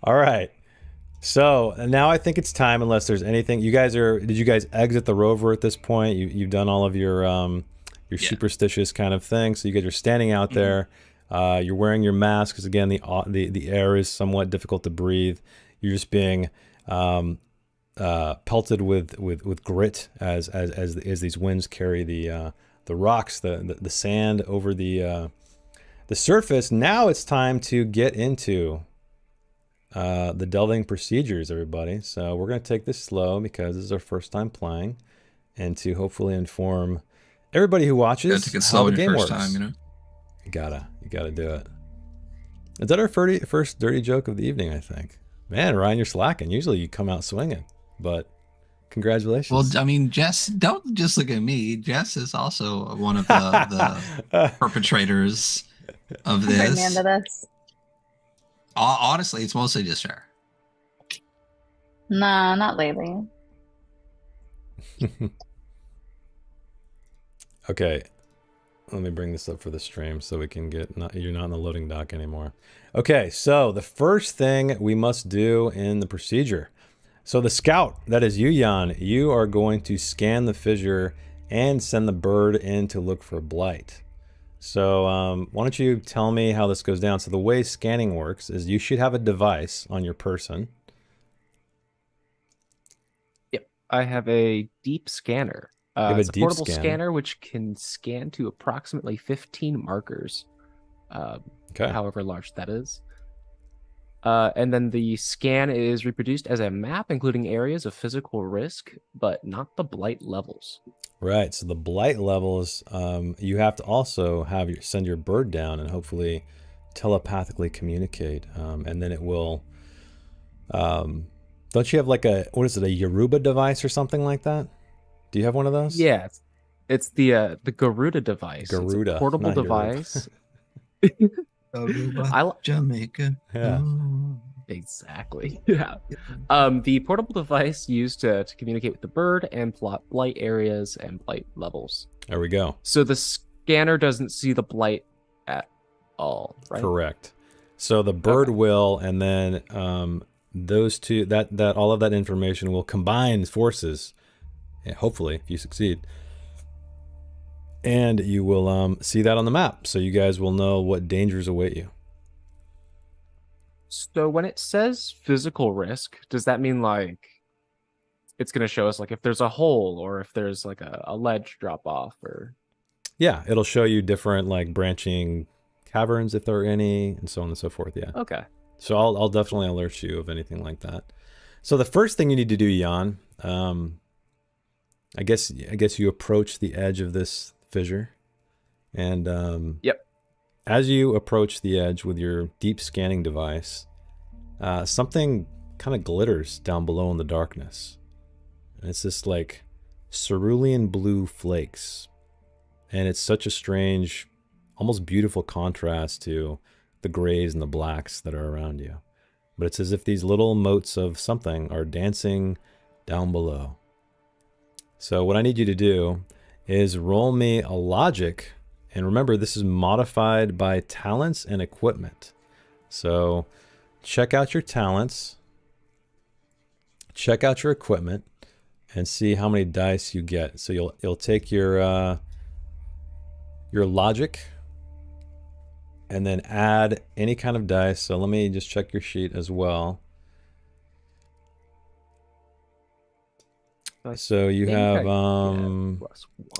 S1: All right. So now I think it's time, unless there's anything. Did you guys exit the rover at this point? You've done all of your superstitious kind of thing. So you guys are standing out there. You're wearing your mask because, again, the air is somewhat difficult to breathe. You're just being pelted with grit as these winds carry the rocks, the sand over the surface. Now it's time to get into the delving procedures, everybody. So we're going to take this slow because this is our first time playing, and to hopefully inform everybody who watches
S4: Take it
S1: how
S4: slow
S1: the
S4: in your
S1: game
S4: first
S1: works.
S4: time, you know.
S1: You gotta do it. Is that our first dirty joke of the evening? I think. Man, Ryan, you're slacking. Usually you come out swinging, but congratulations.
S4: Well, I mean, Jess, don't just look at me. Jess is also one of the perpetrators of
S2: Bring me
S4: this.
S2: into this.
S4: Honestly, it's mostly just her.
S2: Nah, not lately.
S1: Okay, let me bring this up for the stream so we can get, you're not in the loading dock anymore. Okay, so the first thing we must do in the procedure. So the scout, that is you, Jan, you are going to scan the fissure and send the bird in to look for blight. So why don't you tell me how this goes down? So the way scanning works is you should have a device on your person.
S3: Yep. I have a deep scanner.
S1: have a
S3: It's a
S1: deep
S3: portable
S1: scanner.
S3: scanner which can scan to approximately 15 markers,
S1: Okay.
S3: however large that is. And then the scan is reproduced as a map, including areas of physical risk, but not the blight levels.
S1: Right. So the blight levels, you have to also send your bird down and hopefully telepathically communicate, and then it will. Don't you have like what is it, a Yoruba device or something like that? Do you have one of those?
S3: Yeah, it's the Garuda device.
S1: Garuda,
S3: it's a portable
S1: not Yoruba.
S3: device.
S4: Aruba, Jamaica.
S1: Yeah.
S3: Exactly. Yeah. The portable device used to communicate with the bird and plot blight areas and blight levels.
S1: There we go.
S3: So the scanner doesn't see the blight at all, right?
S1: Correct. So the bird
S3: Okay.
S1: will, and then those two, that all of that information will combine forces. Yeah, hopefully, if you succeed. And you will see that on the map, so you guys will know what dangers await you.
S3: So when it says physical risk, does that mean like it's going to show us like if there's a hole or if there's like a ledge drop off or?
S1: Yeah, it'll show you different like branching caverns if there are any, and so on and so forth. Yeah.
S3: Okay.
S1: So I'll definitely alert you of anything like that. So the first thing you need to do, Jan, I guess you approach the edge of this fissure, and
S3: Yep.
S1: as you approach the edge with your deep scanning device, something kind of glitters down below in the darkness. And it's this like cerulean blue flakes. And it's such a strange, almost beautiful contrast to the grays and the blacks that are around you. But it's as if these little motes of something are dancing down below. So what I need you to do is roll me a logic. And remember, this is modified by talents and equipment. So check out your talents, check out your equipment, and see how many dice you get. So you'll take your logic and then add any kind of dice. So let me just check your sheet as well. So you have
S3: +1.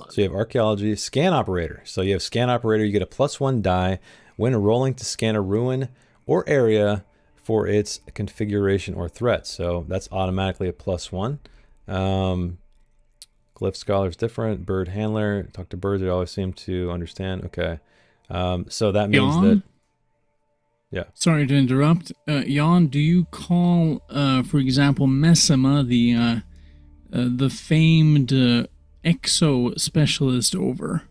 S1: so you have archaeology, scan operator. So you have scan operator, you get a +1 die when rolling to scan a ruin or area for its configuration or threat. So that's automatically a +1. Glyph scholar is different. Bird handler, talk to birds, they always seem to understand. Okay. So that means
S5: Jan?
S1: that, yeah.
S5: Sorry to interrupt. Jan, do you call, for example, Messima, the famed exo specialist, over?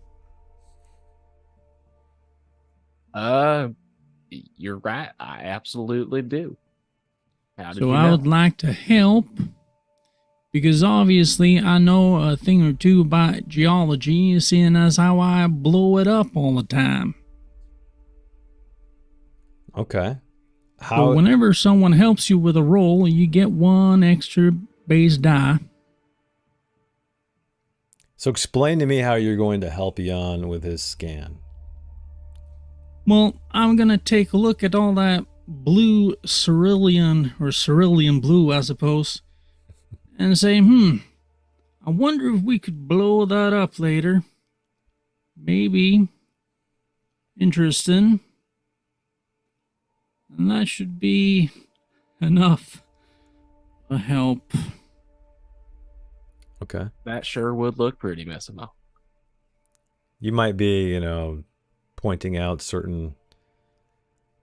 S3: You're right. I absolutely do. How did
S5: So
S3: you
S5: I
S3: know?
S5: would like to help, because obviously I know a thing or two about geology, seeing as how I blow it up all the time.
S1: Okay.
S5: So
S1: How,
S5: whenever someone helps you with a roll, you get 1 extra base die.
S1: so explain to me how you're going to help Jan with his scan.
S5: Well, I'm gonna take a look at all that blue cerulean blue, I suppose, and say, I wonder if we could blow that up later. Maybe. Interesting. And that should be enough to help.
S1: Okay.
S3: That sure would look pretty, Messimo.
S1: You might be, pointing out certain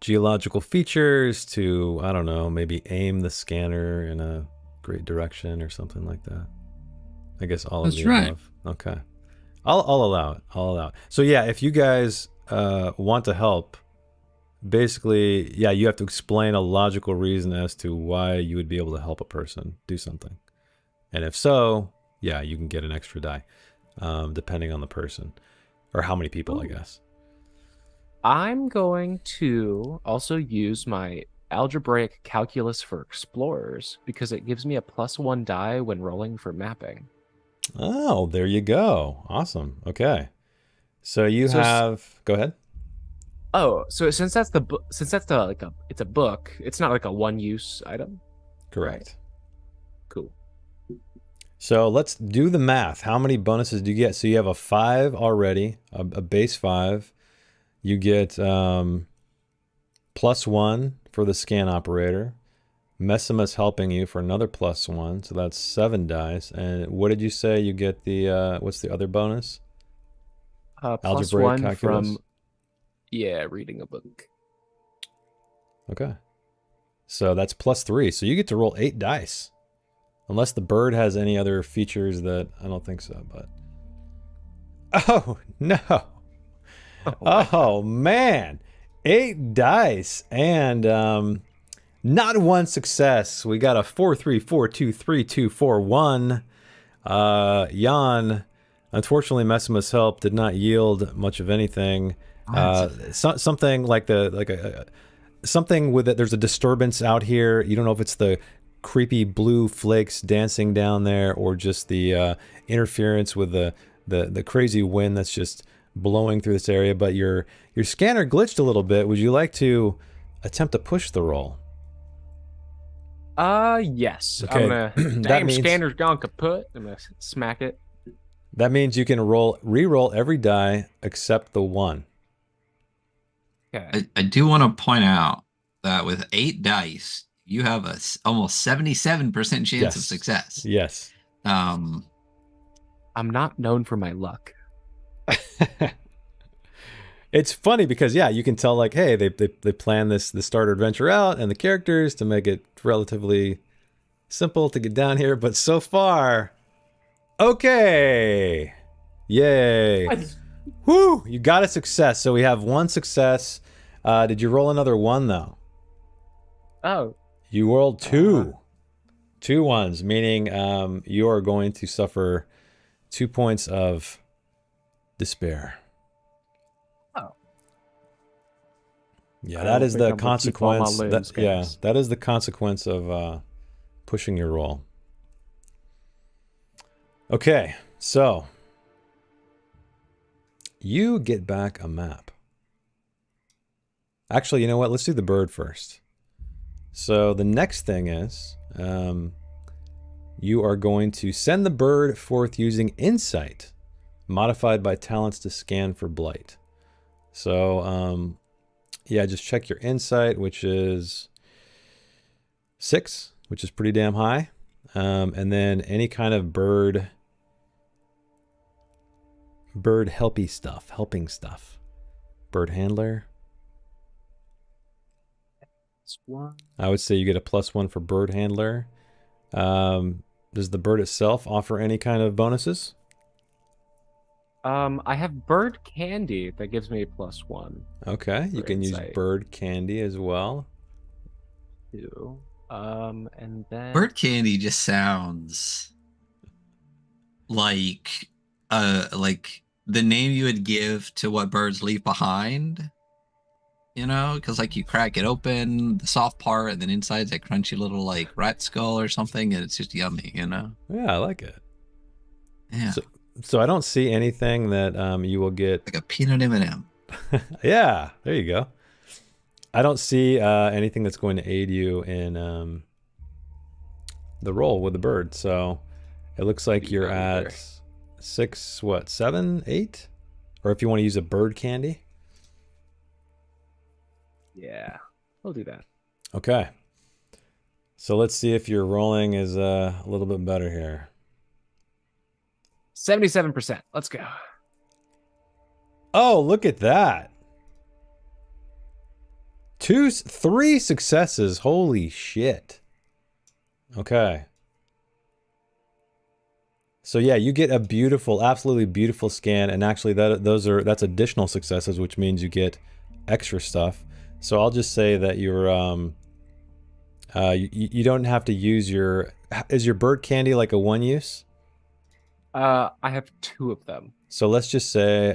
S1: geological features to, I don't know, maybe aim the scanner in a great direction or something like that. I guess all
S5: That's
S1: of the
S5: right.
S1: above. Okay. I'll allow it. I'll allow it. So yeah, if you guys want to help, basically, yeah, you have to explain a logical reason as to why you would be able to help a person do something. And if so, yeah, you can get an extra die, depending on the person or how many people, I guess.
S3: I'm going to also use my algebraic calculus for explorers because it gives me a +1 die when rolling for mapping.
S1: Oh, there you go. Awesome. Okay. So you have, go ahead.
S3: Oh, so since that's it's a book, it's not like a one-use item.
S1: Correct.
S3: Cool.
S1: So let's do the math. How many bonuses do you get? So you have a 5 already, a base 5. You get +1 for the scan operator. Messima's helping you for another +1, so that's 7 dice. And what did you say you get the, what's the other bonus? Algebraic
S3: +1
S1: calculus?
S3: from, reading a book.
S1: Okay. So that's +3. So you get to roll 8 dice. Unless the bird has any other features that I don't think so, but. Oh, no. Oh, man. 8 dice and not one success. We got a 4, 3, 4, 2, 3, 2, 4, 1. Jan, unfortunately, Messima's help did not yield much of anything. Something like something with it. There's a disturbance out here. You don't know if it's the creepy blue flakes dancing down there or just the interference with the crazy wind that's just blowing through this area. But your scanner glitched a little bit. Would you like to attempt to push the roll?
S3: Yes.
S1: Okay.
S3: I'm gonna damn scanner's gone kaput. I'm gonna smack it.
S1: That means you can re-roll every die except the 1.
S3: Okay.
S4: I do want to point out that with 8 dice, you have a almost 77% chance of success.
S1: Yes.
S3: I'm not known for my luck.
S1: It's funny because yeah, you can tell like, hey, they plan the starter adventure out and the characters to make it relatively simple to get down here, but so far, okay, yay, whoo, you got a success. So we have 1 success. Did you roll another 1 though?
S3: Oh,
S1: You rolled 2. 2 ones, meaning you are going to suffer 2 points of despair. Yeah, that is the consequence. That is the consequence of pushing your roll. Okay, so you get back a map. Actually, you know what? Let's do the bird first. So the next thing is you are going to send the bird forth using insight, modified by talents to scan for blight. So yeah, just check your insight, which is 6, which is pretty damn high. And then any kind of bird helping stuff. Bird handler.
S3: +1.
S1: I would say you get a +1 for bird handler. Does the bird itself offer any kind of bonuses?
S3: I have bird candy that gives me a +1.
S1: Okay, you can use bird candy as well.
S3: Too. And then
S4: Bird candy just sounds like the name you would give to what birds leave behind. You know, because like you crack it open, the soft part, and then inside's that crunchy little like rat skull or something, and it's just yummy. You know.
S1: Yeah, I like it.
S4: Yeah.
S1: So I don't see anything that you will get
S4: like a peanut M&M.
S1: Yeah, there you go. I don't see anything that's going to aid you in the roll with the bird. So it looks like you're at 6, what, 7, 8? Or if you want to use a bird candy.
S3: Yeah, we'll do that.
S1: Okay. So let's see if your rolling is a little bit better here.
S3: 77%. Let's go.
S1: Oh, look at that. 3 successes. Holy shit. Okay. So yeah, you get a beautiful, absolutely beautiful scan, and actually that's additional successes, which means you get extra stuff. So I'll just say that you're you don't have to use is your bird candy like a 1 use?
S3: I have 2 of them.
S1: So let's just say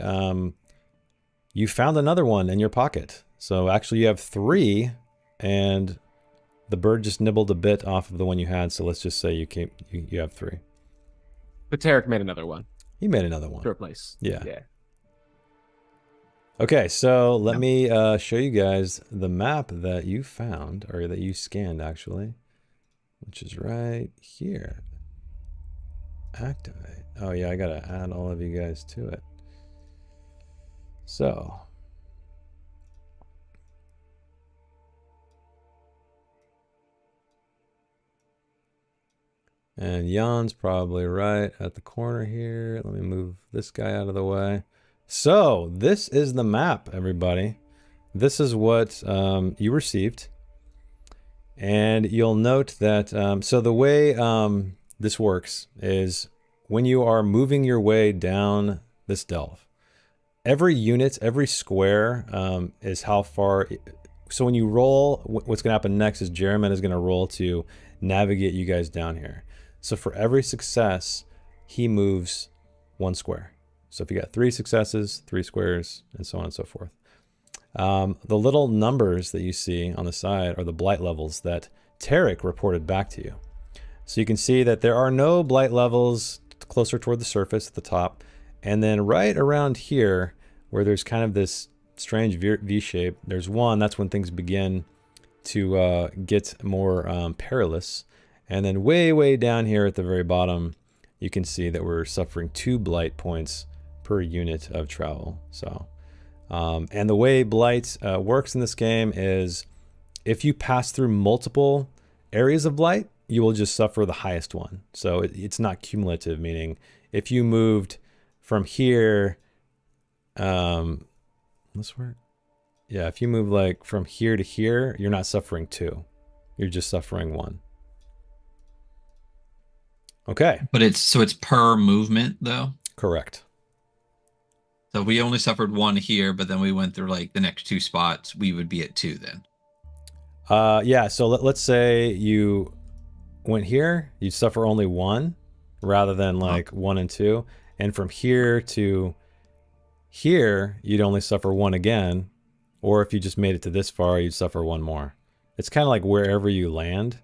S1: you found another one in your pocket. So actually you have 3, and the bird just nibbled a bit off of the one you had. So let's just say you have 3.
S3: But Tarek made another one.
S1: He made another one.
S3: To replace.
S1: Yeah.
S3: Yeah.
S1: Okay, so let me show you guys the map that you found, or that you scanned actually, which is right here. Activate. Oh yeah, I gotta add all of you guys to it. So. And Jan's probably right at the corner here. Let me move this guy out of the way. So this is the map, everybody. This is what you received. And you'll note that, so the way this works is when you are moving your way down this delve, every unit, every square is how far. So when you roll, what's going to happen next is Jeremy is going to roll to navigate you guys down here. So for every success, he moves 1 square. So if you got 3 successes, 3 squares, and so on and so forth. The little numbers that you see on the side are the blight levels that Tarek reported back to you. So you can see that there are no blight levels closer toward the surface at the top. And then right around here, where there's kind of this strange V shape, there's 1. That's when things begin to get more perilous. And then way down here at the very bottom, you can see that we're suffering 2 blight points per unit of travel. So And the way blight works in this game is if you pass through multiple areas of blight, you will just suffer the highest one. So it's not cumulative, meaning if you moved from here, this work? Yeah, if you move like from here to here, you're not suffering 2. You're just suffering 1. Okay.
S4: But it's per movement though.
S1: Correct.
S4: So we only suffered 1 here, but then we went through like the next 2 spots, we would be at 2 then.
S1: Yeah, so let's say you went here, you'd suffer only 1 rather than like 1 and 2. And from here to here, you'd only suffer 1 again. Or if you just made it to this far, you'd suffer 1 more. It's kind of like wherever you land,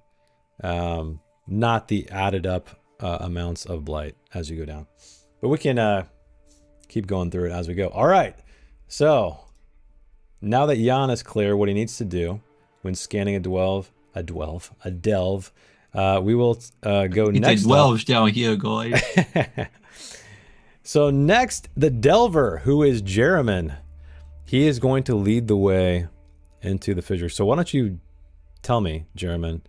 S1: not the added up amounts of blight as you go down. But we can keep going through it as we go. All right. So now that Jan is clear what he needs to do when scanning a delve, we will go next.
S4: Delves down here, guys.
S1: So next, the Delver, who is Jeramin. He is going to lead the way into the fissure. So why don't you tell me, Jeramin,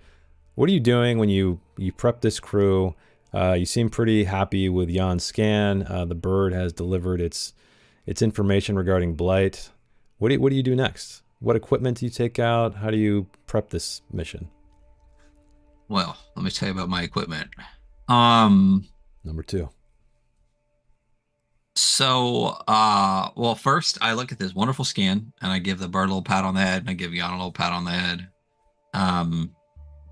S1: what are you doing when you prep this crew? You seem pretty happy with Jan's scan. The bird has delivered its information regarding blight. What do you do next? What equipment do you take out? How do you prep this mission?
S4: Well, let me tell you about my equipment.
S1: Number 2.
S4: So, well, first I look at this wonderful scan and I give the bird a little pat on the head and I give Jan a little pat on the head. A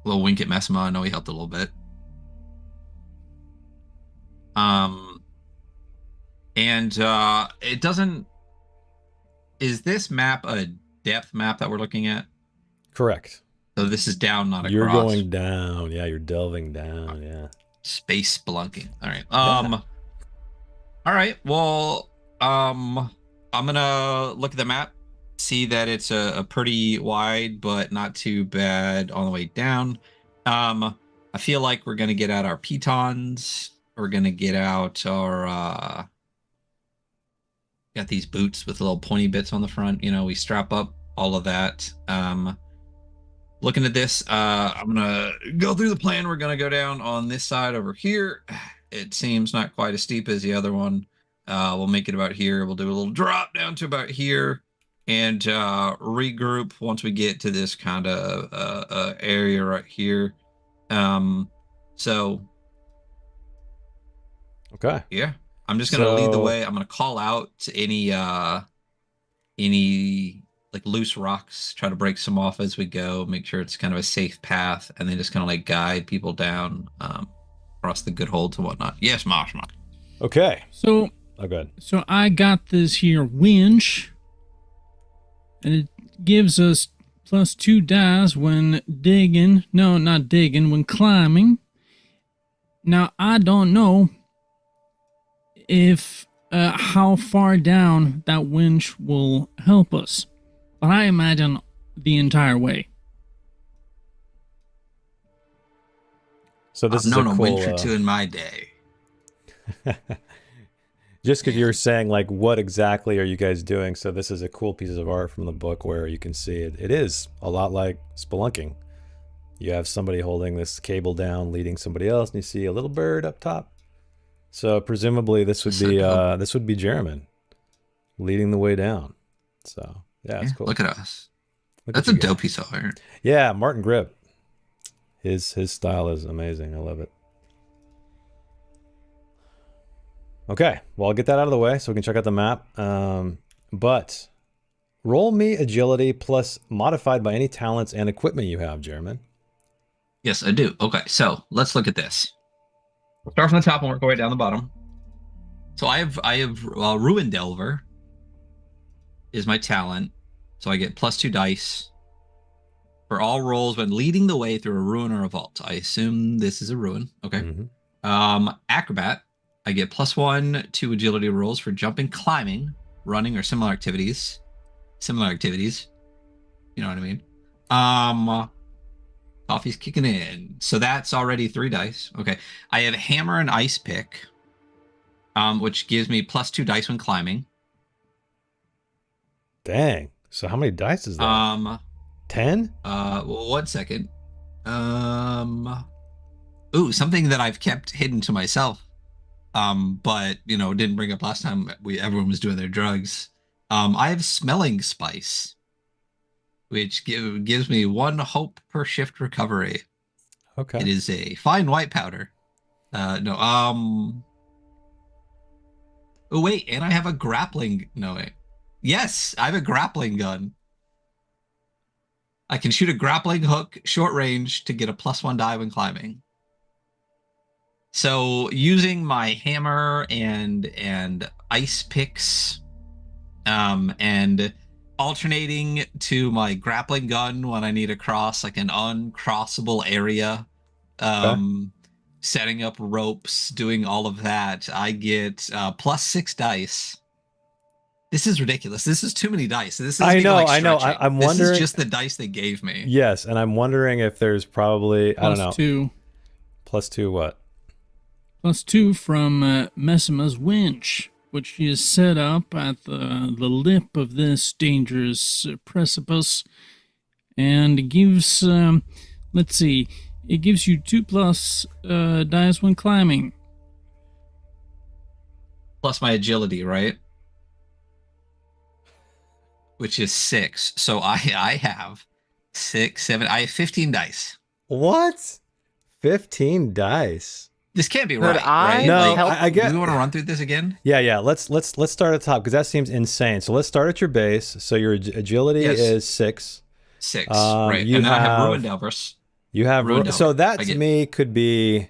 S4: little wink at Messima. I know he helped a little bit. And it doesn't. Is this map a depth map that we're looking at?
S1: Correct.
S4: So this is down, not across.
S1: You're going down. Yeah, you're delving down. Yeah.
S4: Space spelunking. All right. All right. Well, I'm gonna look at the map, see that it's a pretty wide, but not too bad on the way down. I feel like we're gonna get out our pitons. We're gonna get out our got these boots with little pointy bits on the front. You know, we strap up all of that. Looking at this, I'm gonna go through the plan. We're gonna go down on this side over here. It seems not quite as steep as the other one. We'll make it about here. We'll do a little drop down to about here and regroup once we get to this kind of area right here. So,
S1: okay.
S4: Yeah, I'm just gonna lead the way. I'm gonna call out any like loose rocks, try to break some off as we go, make sure it's kind of a safe path, and then just kind of like guide people down across the good holds and whatnot. Yes, Marshma.
S1: Okay.
S5: So,
S1: oh, good.
S5: So I got this here winch, and it gives us +2 dice when digging. No, not digging, when climbing. Now, I don't know if how far down that winch will help us, but I imagine the entire way.
S1: So this is a cool,
S4: a winch or 2 in my day.
S1: Just because you're saying like what exactly are you guys doing? So this is a cool piece of art from the book where you can see it. It is a lot like spelunking. You have somebody holding this cable down, leading somebody else, and you see a little bird up top. So presumably this would be Jeramin leading the way down. So yeah, it's cool.
S4: Look at us. That's a dope piece of art.
S1: Yeah, Martin Grip. His style is amazing. I love it. Okay, well, I'll get that out of the way so we can check out the map. But roll me agility plus modified by any talents and equipment you have, Jeramin.
S4: Yes, I do. Okay, so let's look at this. We'll start from the top and work our way down the bottom. So I have Ruin Delver is my talent. So I get +2 dice for all rolls when leading the way through a ruin or a vault. I assume this is a ruin. Okay. Mm-hmm. Acrobat, I get +1 to agility rolls for jumping, climbing, running, or similar activities. You know what I mean? Coffee's kicking in. So that's already 3 dice. Okay. I have hammer and ice pick, which gives me +2 dice when climbing.
S1: Dang. So how many dice is that? 10?
S4: Well, 1 second. Ooh, something that I've kept hidden to myself. But didn't bring up last time everyone was doing their drugs. I have smelling spice, which gives me 1 hope per shift recovery.
S1: Okay.
S4: It is a fine white powder. No. Oh wait, and I have a grappling. No wait. Yes, I have a grappling gun. I can shoot a grappling hook short range to get a +1 die when climbing. So using my hammer and ice picks, and alternating to my grappling gun when I need to cross like an uncrossable area, setting up ropes, doing all of that, I get +6 dice. This is ridiculous. This is too many dice. This is
S1: I know.
S4: I'm
S1: wondering.
S4: This is just the dice they gave me.
S1: Yes, and I'm wondering if there's probably I don't know.
S5: +2.
S1: +2 what?
S5: +2 from Messima's winch, which is set up at the lip of this dangerous precipice, and gives, let's see, it gives you 2+ dice when climbing.
S4: Plus my agility, right? Which is 6. So I have 6, 7. I have 15 dice.
S1: What? 15 dice.
S4: This can't be
S3: Could
S4: right.
S3: I
S4: right?
S1: No,
S3: help-
S1: I get.
S4: Do we want to run through this again?
S1: Yeah. Let's start at the top because that seems insane. So let's start at your base. So your agility
S4: Yes.
S1: is 6.
S4: 6,
S1: Um,
S4: right?
S1: you
S4: And then I have
S1: have-
S4: Ruined Elverus.
S1: You have
S4: Ruined
S1: so
S4: Elver.
S1: that
S4: I
S1: to
S4: get-
S1: me could be.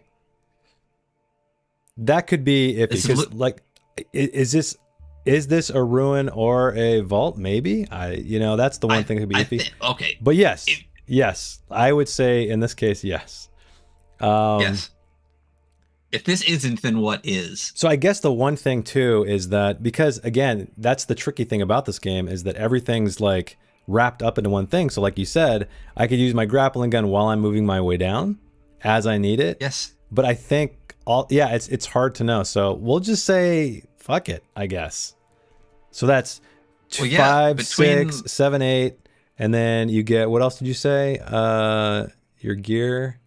S1: That could be if
S4: This is
S1: because like, is this a ruin or a vault? Maybe that's the one thing that could be iffy.
S4: Okay.
S1: But yes, I would say in this case yes.
S4: Yes. If this isn't, then what is?
S1: So I guess the one thing too is that because again, that's the tricky thing about this game is that everything's like wrapped up into one thing. So like you said, I could use my grappling gun while I'm moving my way down as I need it.
S4: Yes.
S1: But I think it's hard to know. So we'll just say fuck it, I guess. So that's 5, 6, 7, 8, and then you get what else did you say? Your gear.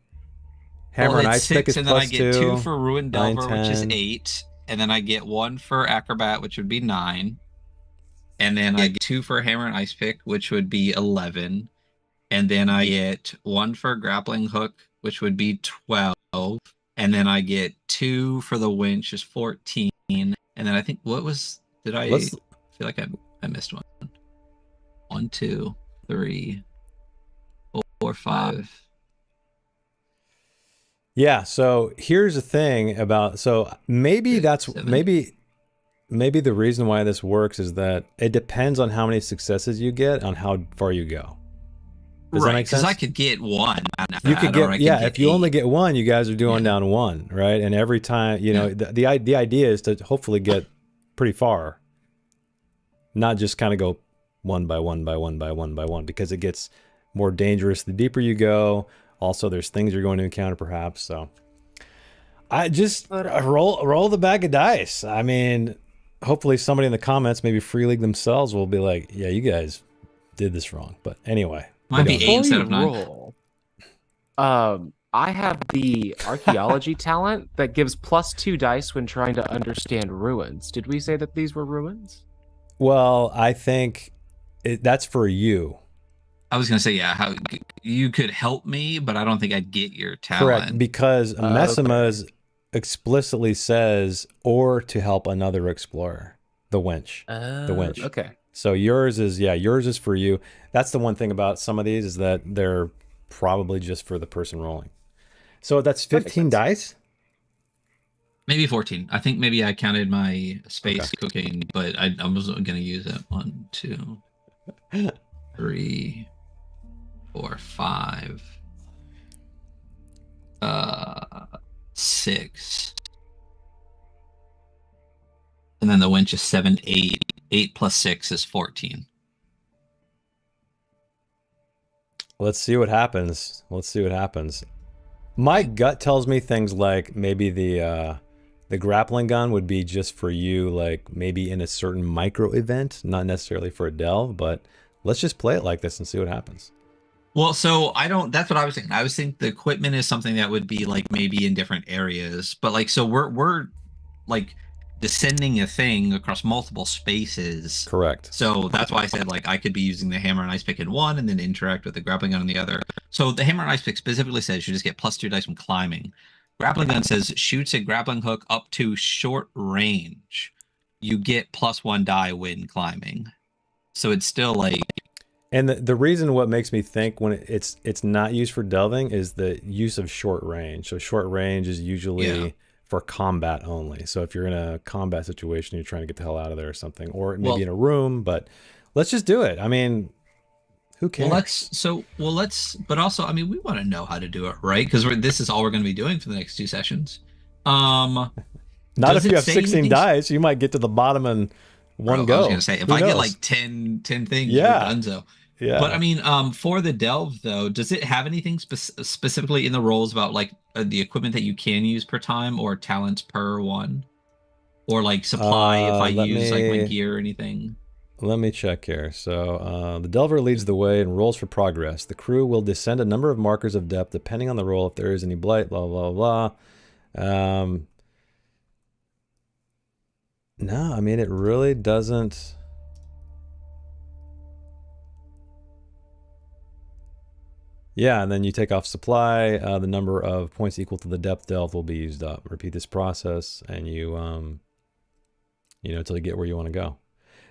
S1: Hammer and ice pick is
S4: and then I get
S1: +2.
S4: 2 for Ruined
S1: nine,
S4: Delver, which is
S1: 10.
S4: 8, and then I get 1 for Acrobat, which would be 9, and then I get 2 for Hammer and Ice Pick, which would be 11, and then I get 1 for Grappling Hook, which would be 12, and then I get 2 for the Winch, is 14, and then I think I feel like I missed one. 1, 2, 3, 4, 5.
S1: Yeah, so here's the thing about maybe
S4: 6,
S1: that's
S4: 7.
S1: maybe the reason why this works is that it depends on how many successes you get on how far you go. Does that make sense?
S4: Because I could get 1.
S1: You could get if you only get 1, you guys are doing down 1, right? And every time, the idea is to hopefully get pretty far. Not just kind of go 1 by 1 by 1 by 1 by 1 because it gets more dangerous the deeper you go. Also, there's things you're going to encounter, perhaps. So, I just roll the bag of dice. I mean, hopefully, somebody in the comments, maybe Free League themselves, will be like, "Yeah, you guys did this wrong." But anyway,
S4: Might be 8
S3: Before
S4: instead
S3: you
S4: of 9.
S3: roll, I have the archaeology talent that gives +2 dice when trying to understand ruins. Did we say that these were ruins?
S1: well, I think that's for you.
S4: I was gonna say, how you could help me, but I don't think I'd get your talent.
S1: Correct, because Messima's explicitly says, or to help another explorer, the winch. The winch.
S3: Okay.
S1: So yours is for you. That's the one thing about some of these is that they're probably just for the person rolling. So that's 15 dice?
S4: Maybe 14. I think maybe I counted my space cooking, but I was gonna use it. 1, 2, 3, 4, 5, 6, and then the winch is 7, 8. 8 plus 6 is 14.
S1: Let's see what happens. My gut tells me things like maybe the The grappling gun would be just for you, like maybe in a certain micro event, not necessarily for a delve, but let's just play it like this and see what happens.
S4: Well, so I don't. That's what I was thinking. I was thinking the equipment is something that would be like maybe in different areas, but like so we're like descending a thing across multiple spaces.
S1: Correct.
S4: So that's why I said like I could be using the hammer and ice pick in one, and then interact with the grappling gun in the other. So the hammer and ice pick specifically says you just get +2 dice when climbing. Grappling gun says shoots a grappling hook up to short range. You get +1 die when climbing. So it's still like.
S1: And the reason what makes me think when it's not used for delving is the use of short range. So short range is usually for combat only. So if you're in a combat situation, you're trying to get the hell out of there or something, or maybe in a room. But let's just do it. I mean, who cares?
S4: But also, I mean, we want to know how to do it right because this is all we're going to be doing for the next 2 sessions.
S1: Not if you have 16 dice, you might get to the bottom in one go.
S4: I was going to say if I get like 10 things, we're donezo.
S1: Yeah.
S4: But I mean, for the delve though, does it have anything specifically in the rules about like the equipment that you can use per time or talents per one, or like supply if I use like my gear or anything?
S1: Let me check here. So the delver leads the way and rolls for progress. The crew will descend a number of markers of depth depending on the roll. If there is any blight, blah blah blah. No, I mean it really doesn't. Yeah, and then you take off supply. The number of points equal to the depth delve will be used up. Repeat this process, and you know, until you get where you want to go.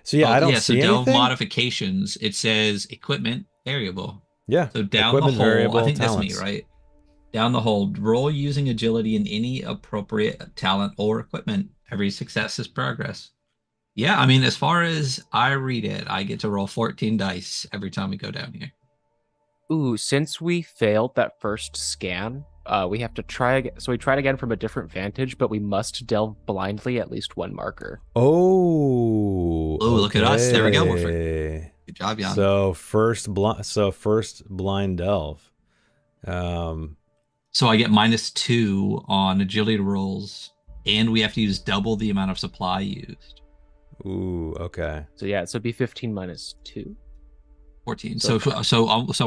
S1: So yeah, I don't see anything. So delve
S4: modifications. It says equipment variable.
S1: Yeah.
S4: So down the hole, variable, I think talents. That's me, right? Down the hole, roll using agility in any appropriate talent or equipment. Every success is progress. Yeah, I mean, as far as I read it, I get to roll 14 dice every time we go down here.
S3: Ooh, since we failed that first scan, we have to try again. So we tried again from a different vantage, but we must delve blindly at least one marker.
S1: Oh,
S4: look at us! There we go. Good job, Jan.
S1: So first blind delve.
S4: So I get -2 on agility rolls, and we have to use double the amount of supply used.
S1: Ooh, okay.
S3: So yeah, so it'd be 15 -2.
S4: 14. So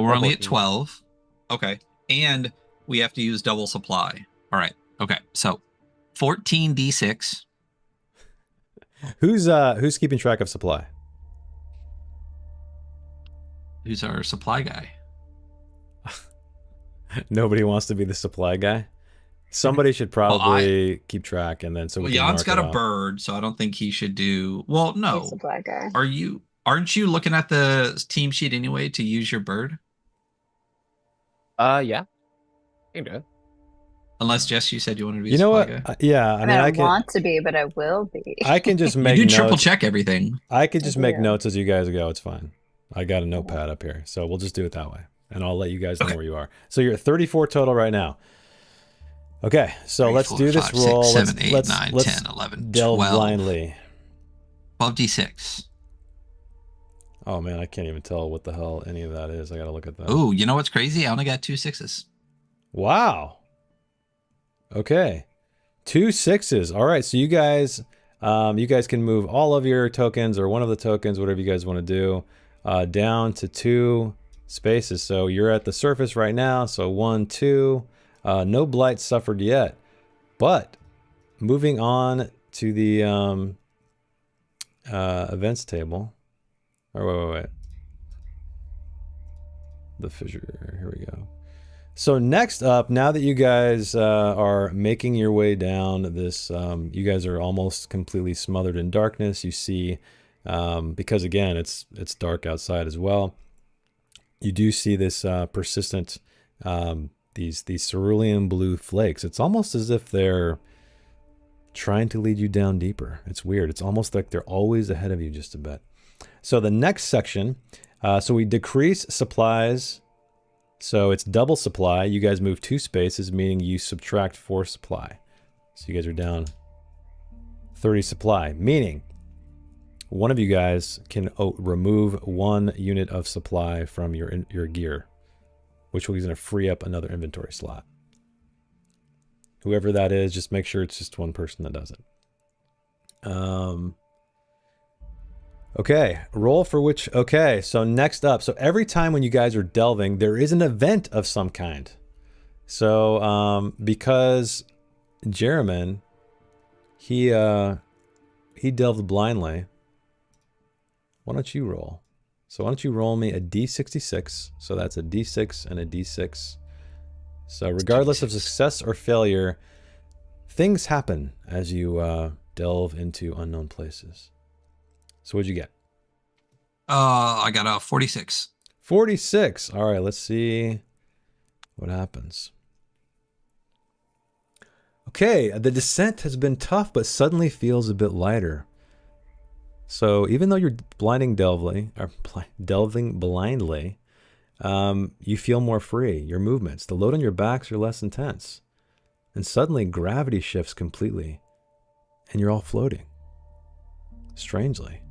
S4: we're only at 12. Okay. And we have to use double supply. All right. Okay. So 14 D6.
S1: Who's keeping track of supply?
S4: Who's our supply guy?
S1: Nobody wants to be the supply guy. Somebody should probably keep track, and then so we can
S4: Jan's got a
S1: off.
S4: Bird, so I don't think he should do. Well, no.
S2: He's supply guy.
S4: Aren't you looking at the team sheet anyway to use your bird?
S3: Yeah. You can do it.
S4: Unless Jess, you said you wanted to be.
S1: You know what?
S4: Guy.
S1: Yeah, I mean,
S2: I want to be, but I will be.
S1: I can just make.
S4: You do
S1: notes.
S4: triple check everything.
S1: I could just make notes as you guys go. It's fine. I got a notepad up here, so we'll just do it that way, and I'll let you guys know where you are. So you're at 34 total right now. Okay, so
S4: 3,
S1: let's
S4: 4,
S1: do
S4: 5,
S1: this roll.
S4: 6, 7, 8,
S1: let's
S4: 9,
S1: let's
S4: 10, 11,
S1: delve
S4: 12.
S1: blindly.
S4: 12 D6.
S1: Oh man, I can't even tell what the hell any of that is. I gotta look at that.
S4: Oh, you know what's crazy? I only got 2 6s.
S1: Wow. Okay, 2 6s. All right, so you guys can move all of your tokens or one of the tokens, whatever you guys want to do, down to 2 spaces. So you're at the surface right now. So 1, 2. No blight suffered yet, but moving on to the events table. Or wait. The fissure. Here we go. So next up, now that you guys are making your way down this, you guys are almost completely smothered in darkness. You see, because again, it's dark outside as well. You do see this persistent, these cerulean blue flakes. It's almost as if they're trying to lead you down deeper. It's weird. It's almost like they're always ahead of you just a bit. So the next section, so we decrease supplies. So it's double supply. You guys move 2 spaces, meaning you subtract 4 supply. So you guys are down 30 supply, meaning one of you guys can remove 1 unit of supply from your gear, which is going to free up another inventory slot. Whoever that is, just make sure it's just one person that does it. Okay, roll for which. Okay, so next up. So every time when you guys are delving, there is an event of some kind. So because Jeremy, he delved blindly. Why don't you roll? So why don't you roll me a D66? So that's a D6 and a D6. So regardless of success or failure, things happen as you delve into unknown places. So what'd you get?
S4: I got a 46.
S1: 46. All right, let's see what happens. Okay, the descent has been tough, but suddenly feels a bit lighter. So even though you're delving blindly, you feel more free. Your movements, the load on your backs are less intense. And suddenly gravity shifts completely. And you're all floating. Strangely.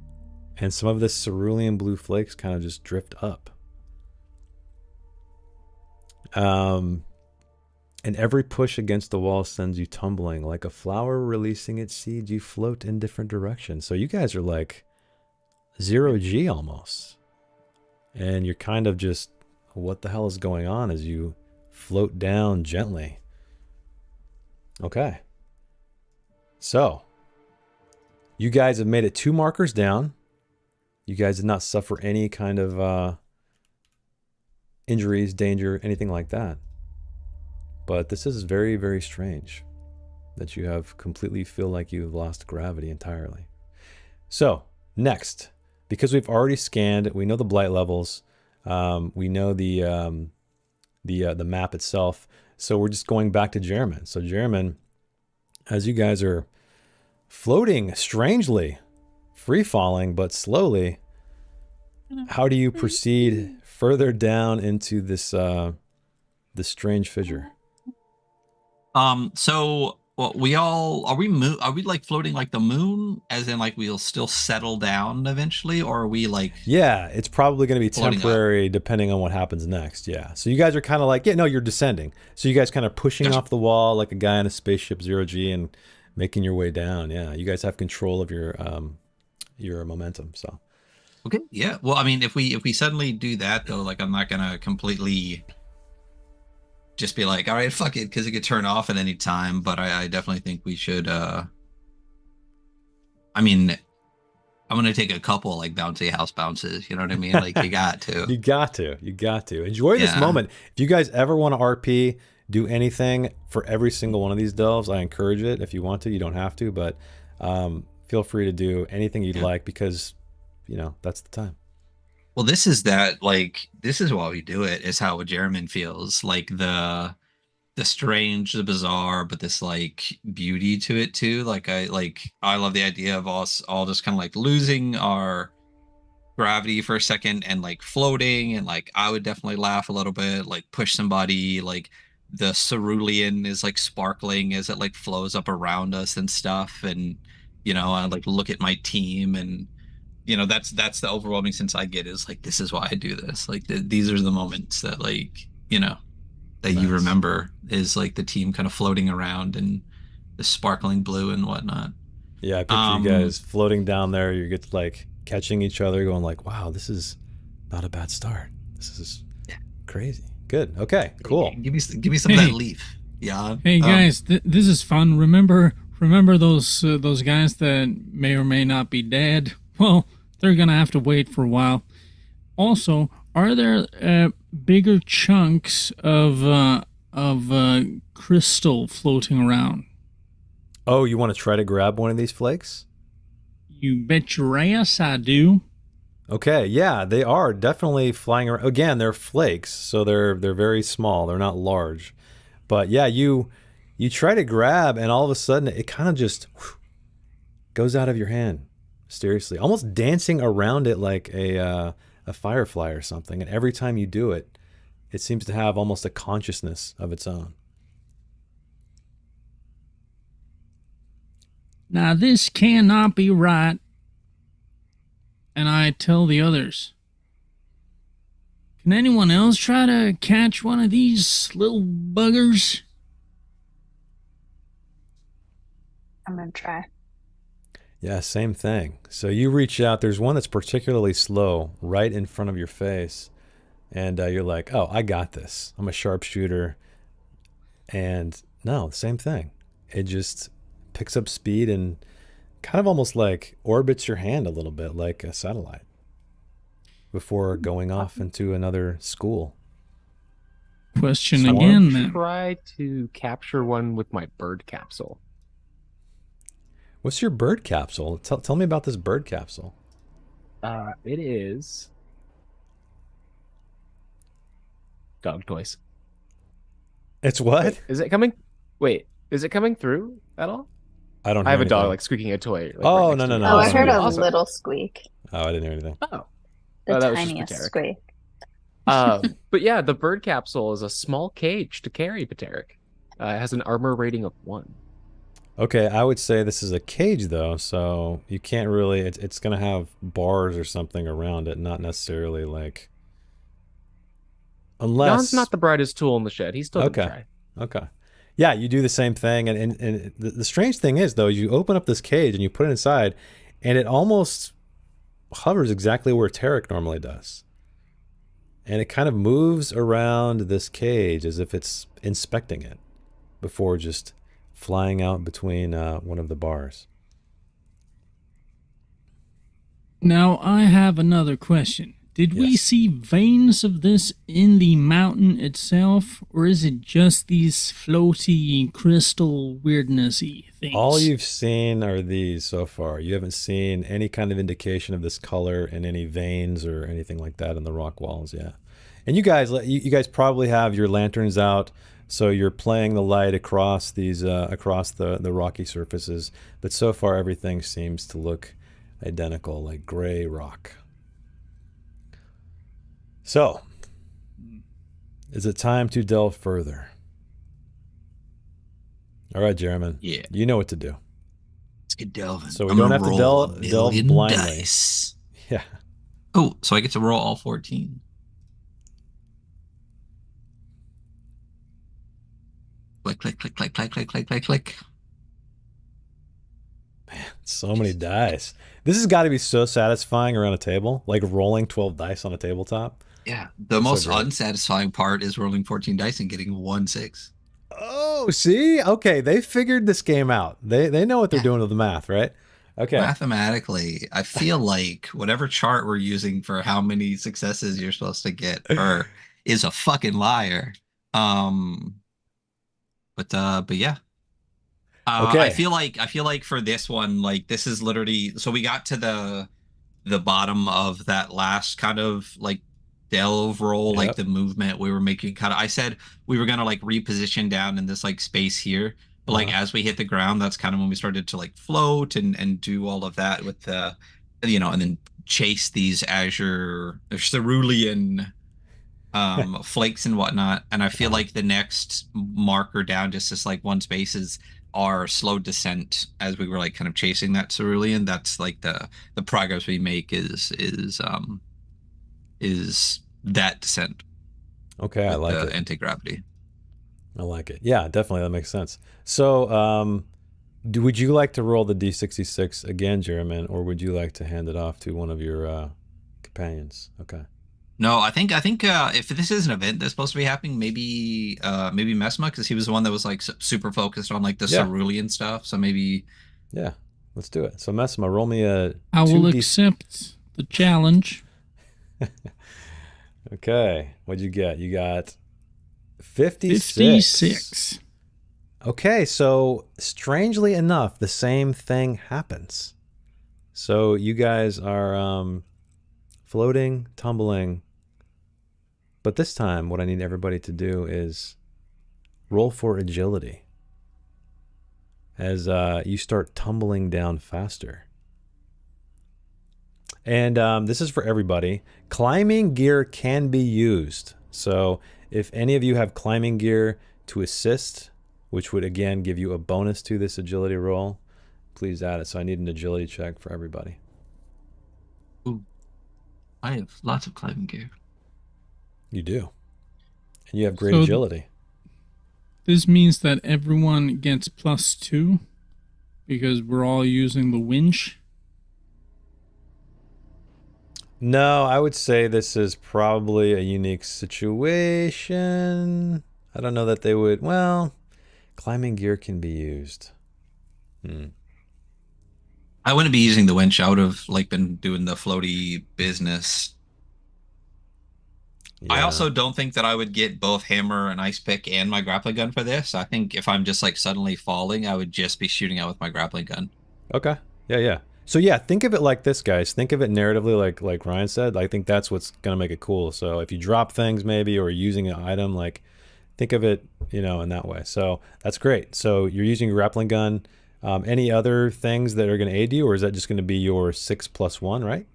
S1: And some of this cerulean blue flakes kind of just drift up. And every push against the wall sends you tumbling. Like a flower releasing its seeds, you float in different directions. So you guys are like 0G almost. And you're kind of just, what the hell is going on as you float down gently? Okay. So, you guys have made it 2 markers down. You guys did not suffer any kind of injuries, danger, anything like that. But this is very, very strange that you have completely feel like you've lost gravity entirely. So, next, because we've already scanned, we know the blight levels, we know the map itself. So we're just going back to Jeremy. So Jeremy, as you guys are floating strangely, free falling, but slowly, how do you proceed further down into this this strange fissure?
S4: So well, are we like floating like the moon, as in like we'll still settle down eventually, or are we like?
S1: Yeah, it's probably going to be
S4: floating
S1: temporary depending on what happens next. Yeah, so you guys are kind of like, yeah, no, you're descending. So you guys kind of pushing off the wall like a guy in a spaceship 0G and making your way down. Yeah, you guys have control of your momentum. So.
S4: Okay. Yeah. Well, I mean, if we suddenly do that though, like I'm not gonna completely just be like, all right, fuck it, because it could turn off at any time. But I definitely think we should. I mean, I'm gonna take a couple like bouncy house bounces. You know what I mean? Like you got to.
S1: You got to enjoy this moment. If you guys ever want to RP, do anything for every single one of these delves, I encourage it. If you want to, you don't have to, but feel free to do anything you'd like, because that's the time.
S4: Well, this is why we do it, is how Jeremy feels, like the strange, the bizarre, but this like beauty to it too. Like I love the idea of us all just kind of like losing our gravity for a second and like floating, and like I would definitely laugh a little bit, like push somebody, like the cerulean is like sparkling as it like flows up around us and stuff, and I like look at my team, and that's the overwhelming sense I get, is like, this is why I do this. Like these are the moments that like, that you remember, is like the team kind of floating around and the sparkling blue and whatnot.
S1: Yeah, I picture you guys floating down there. You get like catching each other, going like, wow, this is not a bad start. This is crazy. Good. Okay, cool.
S4: Give me some of that leaf. Yeah.
S5: Hey guys, this is fun. Remember those guys that may or may not be dead? Well, they're gonna have to wait for a while. Also, are there bigger chunks of crystal floating around?
S1: Oh, you want to try to grab one of these flakes?
S5: You bet your ass I do.
S1: Okay, yeah, they are definitely flying around. Again, they're flakes, so they're very small. They're not large. But yeah, you try to grab, and all of a sudden it kind of just goes out of your hand. Mysteriously, almost dancing around it like a firefly or something. And every time you do it, it seems to have almost a consciousness of its own.
S5: Now this cannot be right. And I tell the others. Can anyone else try to catch one of these little buggers?
S2: I'm gonna try.
S1: Yeah, same thing. So you reach out. There's one that's particularly slow right in front of your face. And you're like, oh, I got this. I'm a sharpshooter. And no, same thing. It just picks up speed and kind of almost like orbits your hand a little bit like a satellite before going off into another school.
S5: Question
S1: Swarm?
S5: again, then.
S3: Try to capture one with my bird capsule.
S1: What's your bird capsule? Tell me about this bird capsule.
S3: It is dog toys.
S1: It's what?
S3: Wait, is it coming? Wait, is it coming through at all?
S1: I don't
S3: I
S1: hear
S3: have a dog
S1: anything.
S3: like squeaking a toy. Like,
S1: Oh,
S3: right next
S1: no,
S3: to
S1: no,
S3: me.
S1: no,
S2: Oh, I
S1: that's
S2: heard
S1: good.
S2: a
S3: Awesome.
S2: little squeak.
S1: Oh, I didn't hear anything.
S3: Oh,
S2: The
S3: that was just
S2: tiniest
S3: Pateric.
S2: squeak.
S3: But yeah, the bird capsule is a small cage to carry Pateric. It has an armor rating of 1.
S1: Okay, I would say this is a cage though, so you can't really. It's gonna have bars or something around it, not necessarily like. Unless.
S3: Jan's not the brightest tool in the shed. He's still
S1: Okay.
S3: gonna try.
S1: Okay. Yeah, you do the same thing, and the strange thing is though, you open up this cage and you put it inside, and it almost hovers exactly where Tarek normally does, and it kind of moves around this cage as if it's inspecting it before just flying out between one of the bars.
S5: Now, I have another question. Did we
S1: Yes.
S5: see veins of this in the mountain itself, or is it just these floaty, crystal, weirdnessy things?
S1: All you've seen are these so far. You haven't seen any kind of indication of this color in any veins or anything like that in the rock walls. Yeah, and you guys probably have your lanterns out, so you're playing the light across these across the rocky surfaces. But so far, everything seems to look identical, like gray rock. So, is it time to delve further? All right, Jeremy.
S4: Yeah.
S1: You know what to do.
S4: Let's get delving.
S1: So we
S4: I'm
S1: don't
S4: gonna
S1: have to
S4: roll a
S1: delve
S4: million
S1: blindly.
S4: dice.
S1: Yeah.
S4: Oh, so I get to roll all 14. Click, click, click, click, click, click, click, click, click.
S1: So many dice. This has got to be so satisfying around a table, like rolling 12 dice on a tabletop.
S4: Yeah. The
S1: So
S4: most
S1: great.
S4: unsatisfying part is rolling 14 dice and getting 1 6.
S1: Oh, see? Okay, they figured this game out. They know what they're
S4: Yeah.
S1: doing with the math, right? Okay.
S4: Mathematically, I feel like whatever chart we're using for how many successes you're supposed to get is a fucking liar. But yeah.
S1: Okay.
S4: I feel like for this one, like this is literally, so we got to the bottom of that last kind of like delve roll, like
S1: Yep.
S4: the movement we were making kind of, I said we were gonna like reposition down in this like space here, but like as we hit the ground, that's kind of when we started to like float and do all of that with the, and then chase these azure or cerulean flakes and whatnot. And I feel like the next marker down, just this like one space, is our slow descent as we were like kind of chasing that cerulean. That's like the progress we make is that descent.
S1: Okay, I like it.
S4: Anti-gravity.
S1: I like it. Yeah, definitely. That makes sense. So, would you like to roll the D66 again, Jeremy, or would you like to hand it off to one of your companions? Okay.
S4: No, I think if this is an event that's supposed to be happening, maybe Mesma, because he was the one that was like super focused on like the cerulean stuff. So maybe.
S1: Yeah, let's do it. So Mesma, roll me a.
S5: I will
S1: 2D.
S5: accept the challenge.
S1: Okay, what'd you get? You got 56.
S5: 56.
S1: Okay, so strangely enough, the same thing happens. So you guys are floating, tumbling, but this time what I need everybody to do is roll for agility as you start tumbling down faster. And this is for everybody. Climbing gear can be used. So if any of you have climbing gear to assist, which would again give you a bonus to this agility roll, please add it. So I need an agility check for everybody.
S4: Ooh, I have lots of climbing gear.
S1: You do. And you have great
S5: So
S1: agility.
S5: This means that everyone gets +2 because we're all using the winch?
S1: No, I would say this is probably a unique situation. I don't know that they would. Well, climbing gear can be used.
S4: I wouldn't be using the winch. I would have like been doing the floaty business. I
S1: Yeah.
S4: also don't think that I would get both hammer and ice pick and my grappling gun for this. I think if I'm just like suddenly falling, I would just be shooting out with my grappling gun.
S1: Okay. Yeah. So yeah, think of it like this, guys. Think of it narratively, like Ryan said. I think that's what's gonna make it cool. So if you drop things, maybe, or using an item, like think of it, in that way. So that's great. So you're using your grappling gun. Any other things that are gonna aid you, or is that just gonna be your 6+1, right?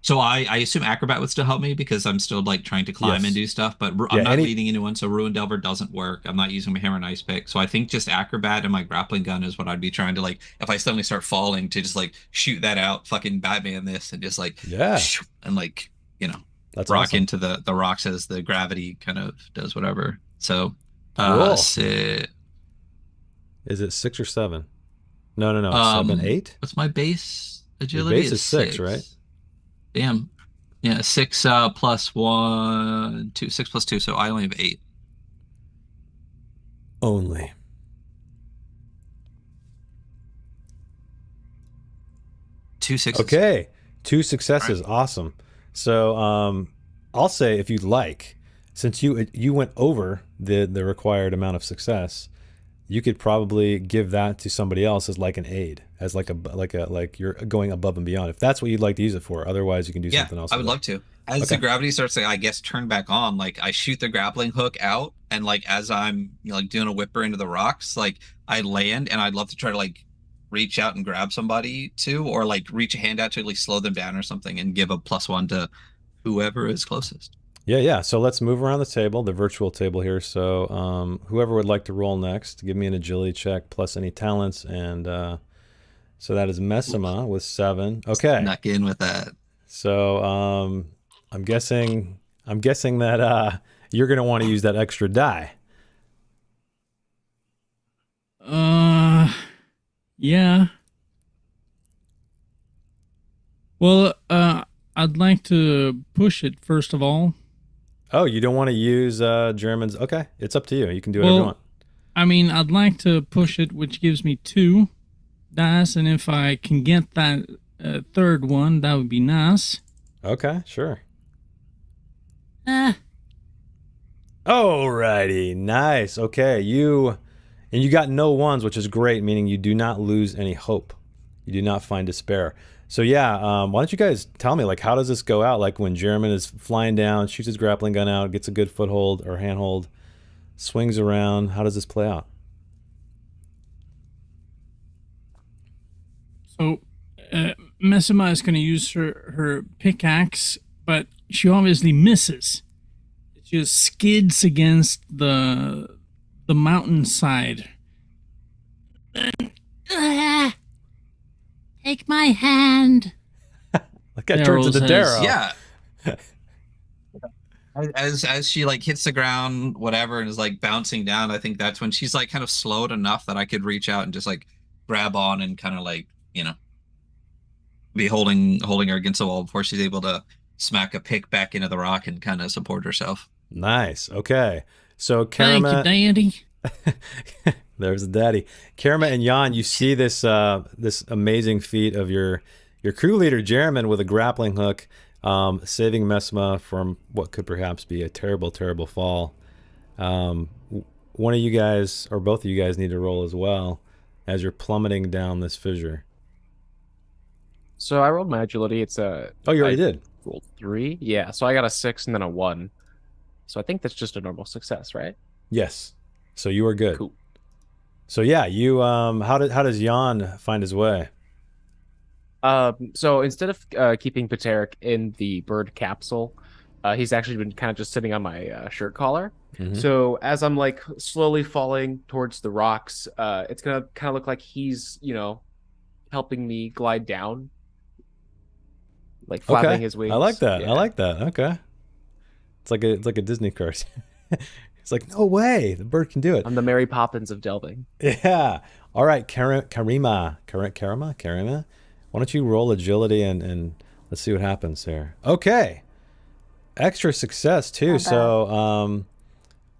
S4: So I assume acrobat would still help me because I'm still like trying to climb
S1: Yes.
S4: and do stuff, but
S1: Yeah,
S4: I'm not leading anyone, so ruin delver doesn't work. I'm not using my hammer and ice pick, so I think just acrobat and my grappling gun is what I'd be trying to like. If I suddenly start falling, to just like shoot that out, fucking Batman this, and just like
S1: Yeah.
S4: and like
S1: That's
S4: rock
S1: awesome.
S4: into the rocks as the gravity kind of does whatever. So
S1: Cool.
S4: sit.
S1: Is it 6 or 7? No. 7, 8.
S4: What's my base
S1: Your
S4: agility?
S1: base is 6, right?
S4: Damn. Yeah, 6 plus 1, 2, 6 plus 2, so I only have 8.
S1: Only.
S4: Two sixes.
S1: Okay. 2 successes. Right. Awesome. So I'll say, if you'd like, since you went over the required amount of success, you could probably give that to somebody else as like an aid, as like you're going above and beyond, if that's what you'd like to use it for. Otherwise, you can do something else.
S4: I would love to. As the gravity starts to, I guess, turn back on, like I shoot the grappling hook out, and like as I'm like doing a whipper into the rocks, like I land, and I'd love to try to like reach out and grab somebody too, or like reach a hand out to at least slow them down or something, and give a +1 to whoever is closest.
S1: Yeah. So let's move around the table, the virtual table here. So whoever would like to roll next, give me an agility check plus any talents, and so that is Messima with 7. Okay.
S4: Snuck in with that.
S1: So I'm guessing that you're gonna want to use that extra die.
S5: Yeah. Well, I'd like to push it first of all.
S1: Oh, you don't want to use Germans? Okay, it's up to you. You can do whatever you want.
S5: I mean, I'd like to push it, which gives me 2 dice, and if I can get that third one, that would be nice.
S1: Okay, sure. Alrighty, nice. Okay, you got no ones, which is great, meaning you do not lose any hope. You do not find despair. So yeah, why don't you guys tell me, like, how does this go out? Like when German is flying down, shoots his grappling gun out, gets a good foothold or handhold, swings around. How does this play out?
S5: So Messima is going to use her pickaxe, but she obviously misses. It just skids against the mountainside. Take my hand.
S1: Like I turned to the Darrow.
S4: Yeah. As she like hits the ground, whatever, and is like bouncing down, I think that's when she's like kind of slowed enough that I could reach out and just like grab on and kind of like, be holding her against the wall before she's able to smack a pick back into the rock and kind of support herself.
S1: Nice. Okay. So Karama,
S5: thank you, Daddy.
S1: There's the daddy. Karama and Jan, you see this this amazing feat of your crew leader Jeremy with a grappling hook, saving Messima from what could perhaps be a terrible, terrible fall. One of you guys, or both of you guys, need to roll as well as you're plummeting down this fissure.
S3: So I rolled my agility. It's a.
S1: Oh, you already did.
S3: Rolled 3. Yeah. So I got a 6 and then a 1. So I think that's just a normal success, right?
S1: Yes. So you are good.
S3: Cool.
S1: So yeah, you how does Jan find his way?
S3: So instead of keeping Pateric in the bird capsule, he's actually been kind of just sitting on my shirt collar.
S1: Mm-hmm.
S3: So as I'm like slowly falling towards the rocks, it's gonna kind of look like he's helping me glide down, like flapping his wings.
S1: I like that.
S3: Yeah.
S1: I like that. Okay. It's like a Disney cartoon. It's like, no way, the bird can do it.
S3: I'm the Mary Poppins of delving.
S1: Yeah. All right, Karima. Why don't you roll agility and let's see what happens here. Okay. Extra success too. So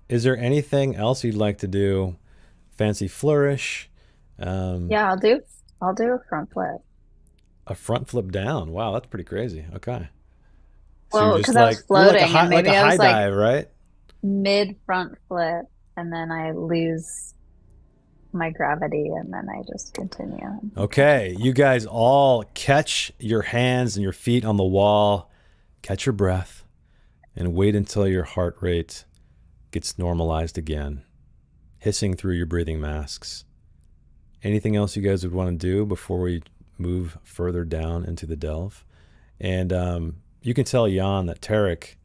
S1: is there anything else you'd like to do? Fancy flourish?
S2: Yeah, I'll do a front flip.
S1: A front flip down. Wow, that's pretty crazy. Okay. So
S2: Well,
S1: you're
S2: because
S1: just
S2: I was
S1: like you're
S2: floating and
S1: like
S2: maybe
S1: a
S2: I
S1: high
S2: was like
S1: dive, right?
S2: mid front flip and then I lose my gravity and then I just continue.
S1: Okay, you guys all catch your hands and your feet on the wall, catch your breath, and wait until your heart rate gets normalized again, hissing through your breathing masks. Anything else you guys would want to do before we move further down into the delve? And you can tell Jan that Tarek,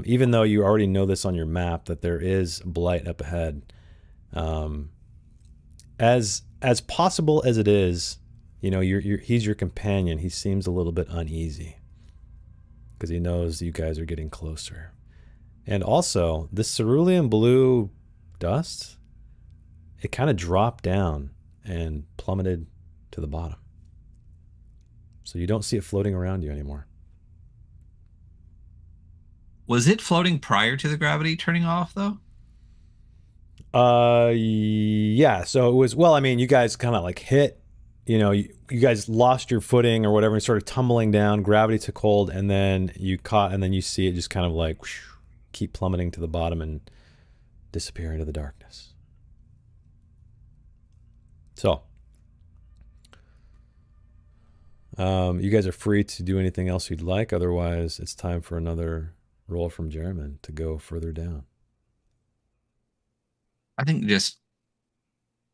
S1: even though you already know this on your map, that there is blight up ahead. As possible as it is, you know, he's your companion. He seems a little bit uneasy because he knows you guys are getting closer. And also, this cerulean blue dust, it kind of dropped down and plummeted to the bottom. So you don't see it floating around you anymore.
S4: Was it floating prior to the gravity turning off, though?
S1: Yeah. So it was, well, I mean, you guys kind of like hit, you know, you guys lost your footing or whatever and started tumbling down. Gravity took hold and then you caught, and then you see it just kind of like whoosh, keep plummeting to the bottom and disappear into the darkness. So, you guys are free to do anything else you'd like. Otherwise, it's time for another roll from Jeremy to go further down.
S4: I think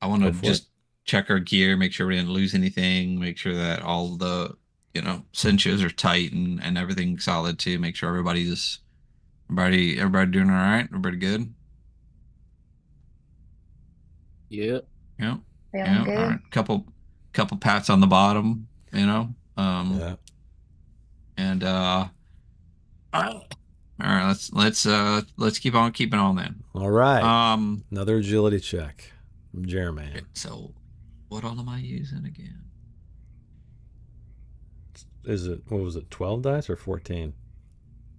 S4: I want to just check our gear, make sure we didn't lose anything, make sure that all the, you know, cinches are tight and everything's solid too. Make sure everybody doing all right. Everybody good.
S3: Yeah.
S4: Yeah.
S2: Feeling good.
S4: All right. Couple pats on the bottom, you know.
S1: Yeah.
S4: And all right, let's keep on keeping on then.
S1: All right. Another agility check from Jeremy.
S4: So what all am I using again?
S1: Is it, what was it, 12 dice or 14?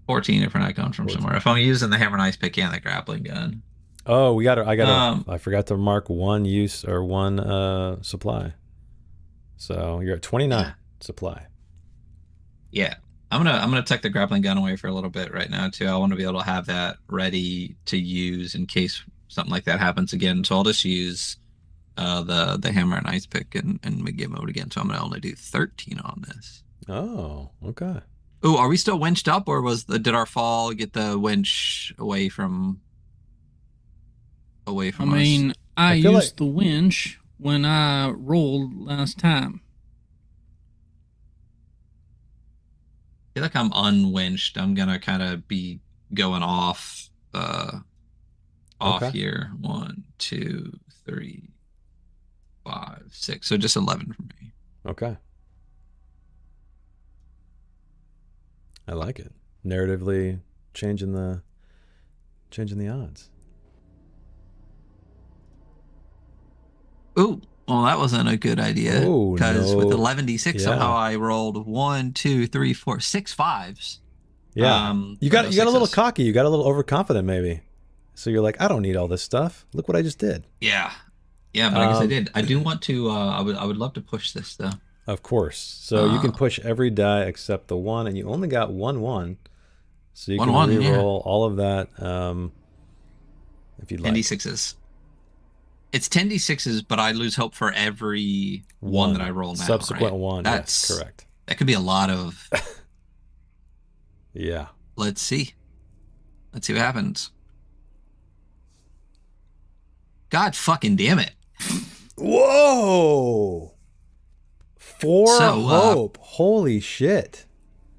S4: 14 if I come from
S1: 14.
S4: somewhere. If I'm using the hammer and ice pick and the grappling gun.
S1: Oh, I forgot to mark one use or one supply. So you're at 29 supply.
S4: Yeah. I'm gonna tuck the grappling gun away for a little bit right now too. I want to be able to have that ready to use in case something like that happens again. So I'll just use the hammer and ice pick and mid-game mode again. So I'm gonna only do 13 on this.
S1: Oh, okay.
S4: Oh, are we still winched up, or did our fall get the winch away from us?
S5: I mean, I used the winch when I rolled last time.
S4: I feel like I'm unwinched. I'm gonna kind of be going off here. 1, 2, 3, 5, 6. So just 11 for me.
S1: Okay. I like it. Narratively changing the odds.
S4: Ooh, well, that wasn't a good idea. Because with 11d6, somehow I rolled 1, 2, 3, 4, 6 5s.
S1: Yeah. You got a little cocky. You got a little overconfident, maybe. So you're like, I don't need all this stuff. Look what I just did.
S4: Yeah. Yeah, but I guess I did. I do want to. I would love to push this though.
S1: Of course. So you can push every die except the 1, and you only got 1. So you can re-roll all of that if you'd like.
S4: 10d6s. It's 10d6s, but I lose hope for every one that I roll now.
S1: Subsequent
S4: right?
S1: one. That's correct.
S4: That could be a lot of.
S1: Yeah.
S4: Let's see. Let's see what happens. God fucking damn it.
S1: Whoa. 4 hope. Holy shit.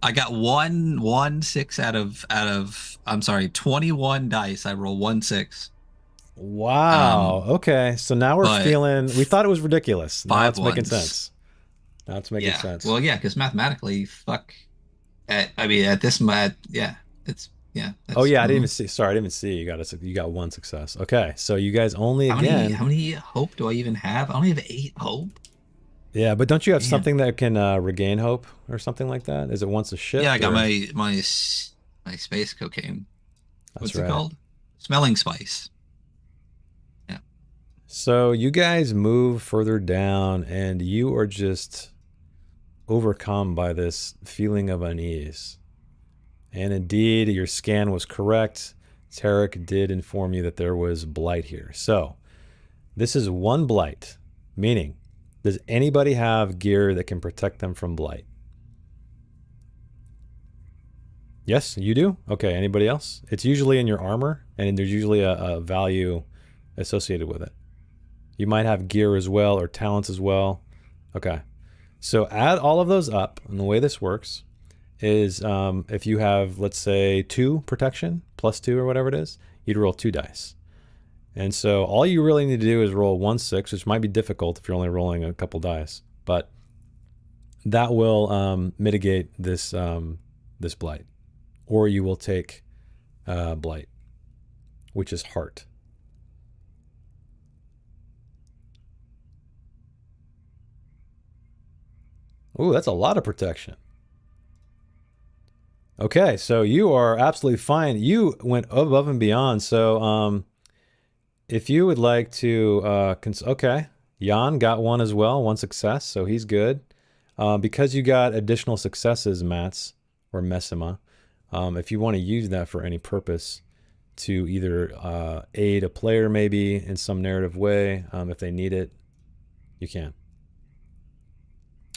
S4: I got 1 6 out of I'm sorry, 21 dice. I roll 1 6.
S1: Wow. Okay. So now we're feeling, we thought it was ridiculous. Now it's
S4: 5
S1: making
S4: ones.
S1: sense. Now it's making sense.
S4: Well, yeah, because mathematically, at this, it's Yeah.
S1: Oh yeah, I didn't
S4: cool.
S1: even see. Sorry, I didn't even see. You got one success. Okay, so you guys only
S4: How
S1: again.
S4: many hope do I even have? I only have 8 hope.
S1: Yeah, but don't you have
S4: Man.
S1: something that can regain hope or something like that? Is it once a shift?
S4: Yeah, I got
S1: or-
S4: my space cocaine.
S1: That's
S4: What's it
S1: right.
S4: called? Smelling spice. Yeah.
S1: So you guys move further down, and you are just overcome by this feeling of unease. And indeed, your scan was correct. Tarek did inform you that there was blight here. So this is one blight, meaning, does anybody have gear that can protect them from blight? Yes, you do? Okay, anybody else? It's usually in your armor, and there's usually a value associated with it. You might have gear as well, or talents as well. Okay. So add all of those up, and the way this works is if you have, let's say, 2 protection, plus 2 or whatever it is, you'd roll 2 dice. And so all you really need to do is roll 1-6, which might be difficult if you're only rolling a couple dice, but that will mitigate this this blight. Or you will take blight, which is heart. Ooh, that's a lot of protection. Okay, so you are absolutely fine. You went above and beyond. So if you would like to, okay, Jan got one as well, 1 success, so he's good. Because you got additional successes, Mats, or Messima, if you want to use that for any purpose to either aid a player maybe in some narrative way, if they need it, you can.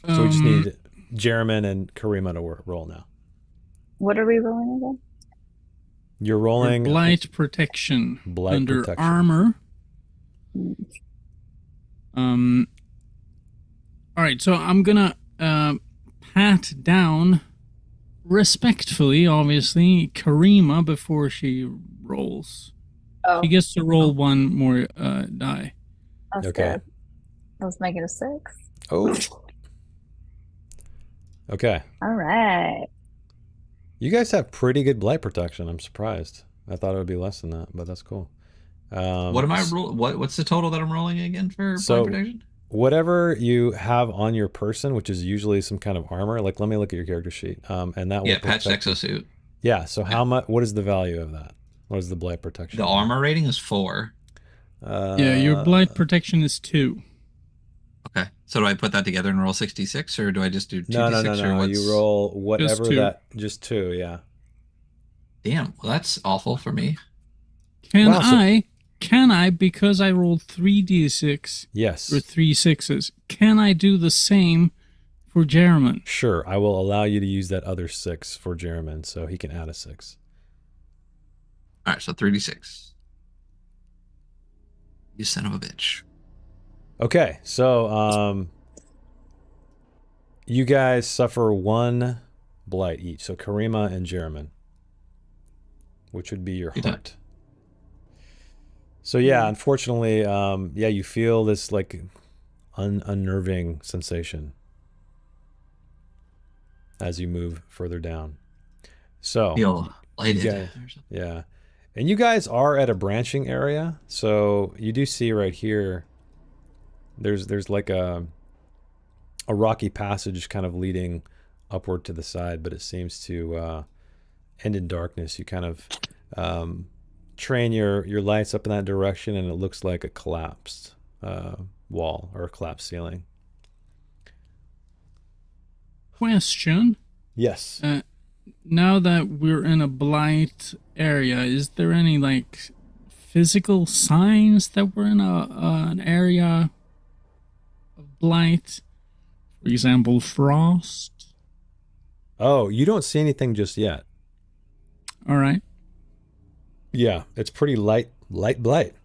S1: So we just need Jeremy and Karima to roll now.
S2: What are we rolling again?
S1: You're rolling
S5: blight protection
S1: blight
S5: under
S1: protection.
S5: armor. All right, so I'm gonna pat down respectfully, obviously, Karima before she rolls.
S2: Oh,
S5: She gets to roll 1 more die.
S2: that's
S1: Okay.
S2: good. Let's make it a 6.
S1: Oh. Okay.
S2: All right.
S1: You guys have pretty good blight protection. I'm surprised. I thought it would be less than that, but that's cool.
S4: What am I what's the total that I'm rolling again for
S1: So-
S4: blight protection?
S1: Whatever you have on your person, which is usually some kind of armor, like let me look at your character sheet, and that will
S4: Yeah, patched
S1: protect you.
S4: exosuit.
S1: Yeah. So how much? What is the value of that? What is the blight protection?
S4: The armor rating is 4.
S5: Yeah, your blight protection is 2.
S4: Okay. So do I put that together and roll 66, or do I just do 2d6?
S1: No.
S4: Or what's...
S1: You roll whatever
S5: 2.
S1: that. Just 2. Yeah.
S4: Damn. Well, that's awful for me.
S5: Can I, because I rolled 3d6
S1: Yes.
S5: or 3 6s, can I do the same for Jeremy?
S1: Sure. I will allow you to use that other 6 for Jeremy, so he can add a 6.
S4: All right. So 3d6. You son of a bitch.
S1: Okay, so you guys suffer 1 blight each. So Karima and Jeremy, which would be your
S4: Good
S1: heart. So yeah, unfortunately, yeah, you feel this like unnerving sensation as you move further down. So
S4: Feel lighted.
S1: guys- yeah, and you guys are at a branching area, so you do see right here. There's like a rocky passage kind of leading upward to the side, but it seems to end in darkness. You kind of train your lights up in that direction, and it looks like a collapsed wall or a collapsed ceiling.
S5: Question.
S1: Yes.
S5: Now that we're in a blight area, is there any like physical signs that we're in an area of blight? For example, frost.
S1: Oh, you don't see anything just yet.
S5: All right.
S1: Yeah, it's pretty light blight.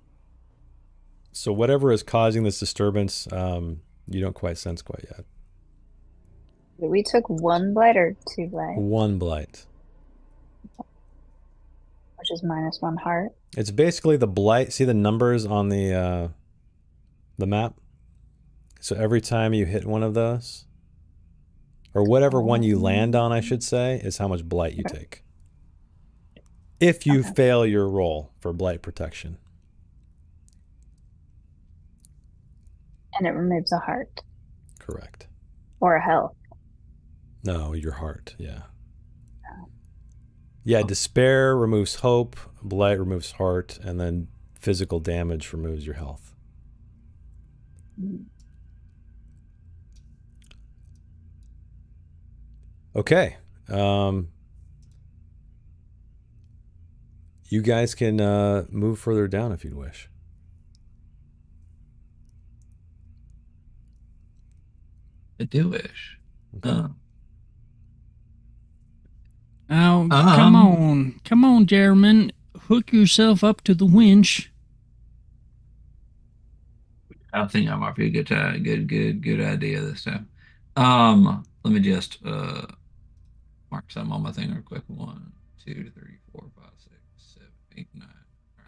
S1: So whatever is causing this disturbance, you don't quite sense quite yet.
S2: We took 1 blight or 2 blight,
S1: 1 blight.
S2: which is -1 heart.
S1: It's basically the blight. See the numbers on the map? So every time you hit one of those, or whatever one you land on, I should say, is how much blight you take. if you
S2: Okay.
S1: fail your roll for blight protection.
S2: And it removes a heart
S1: Correct.
S2: or a health.
S1: No, your heart. Yeah. Yeah, despair removes hope, blight removes heart, and then physical damage removes your health. Okay. You guys can move further down if you'd wish.
S4: I do wish.
S1: Okay.
S5: Now, come on, Jeremy. Hook yourself up to the winch.
S4: I think that might be a good time. Good idea this time. Let me just mark some on my thing real quick. 1, 2, 3, 4, 5, 6, 7, 8, 9.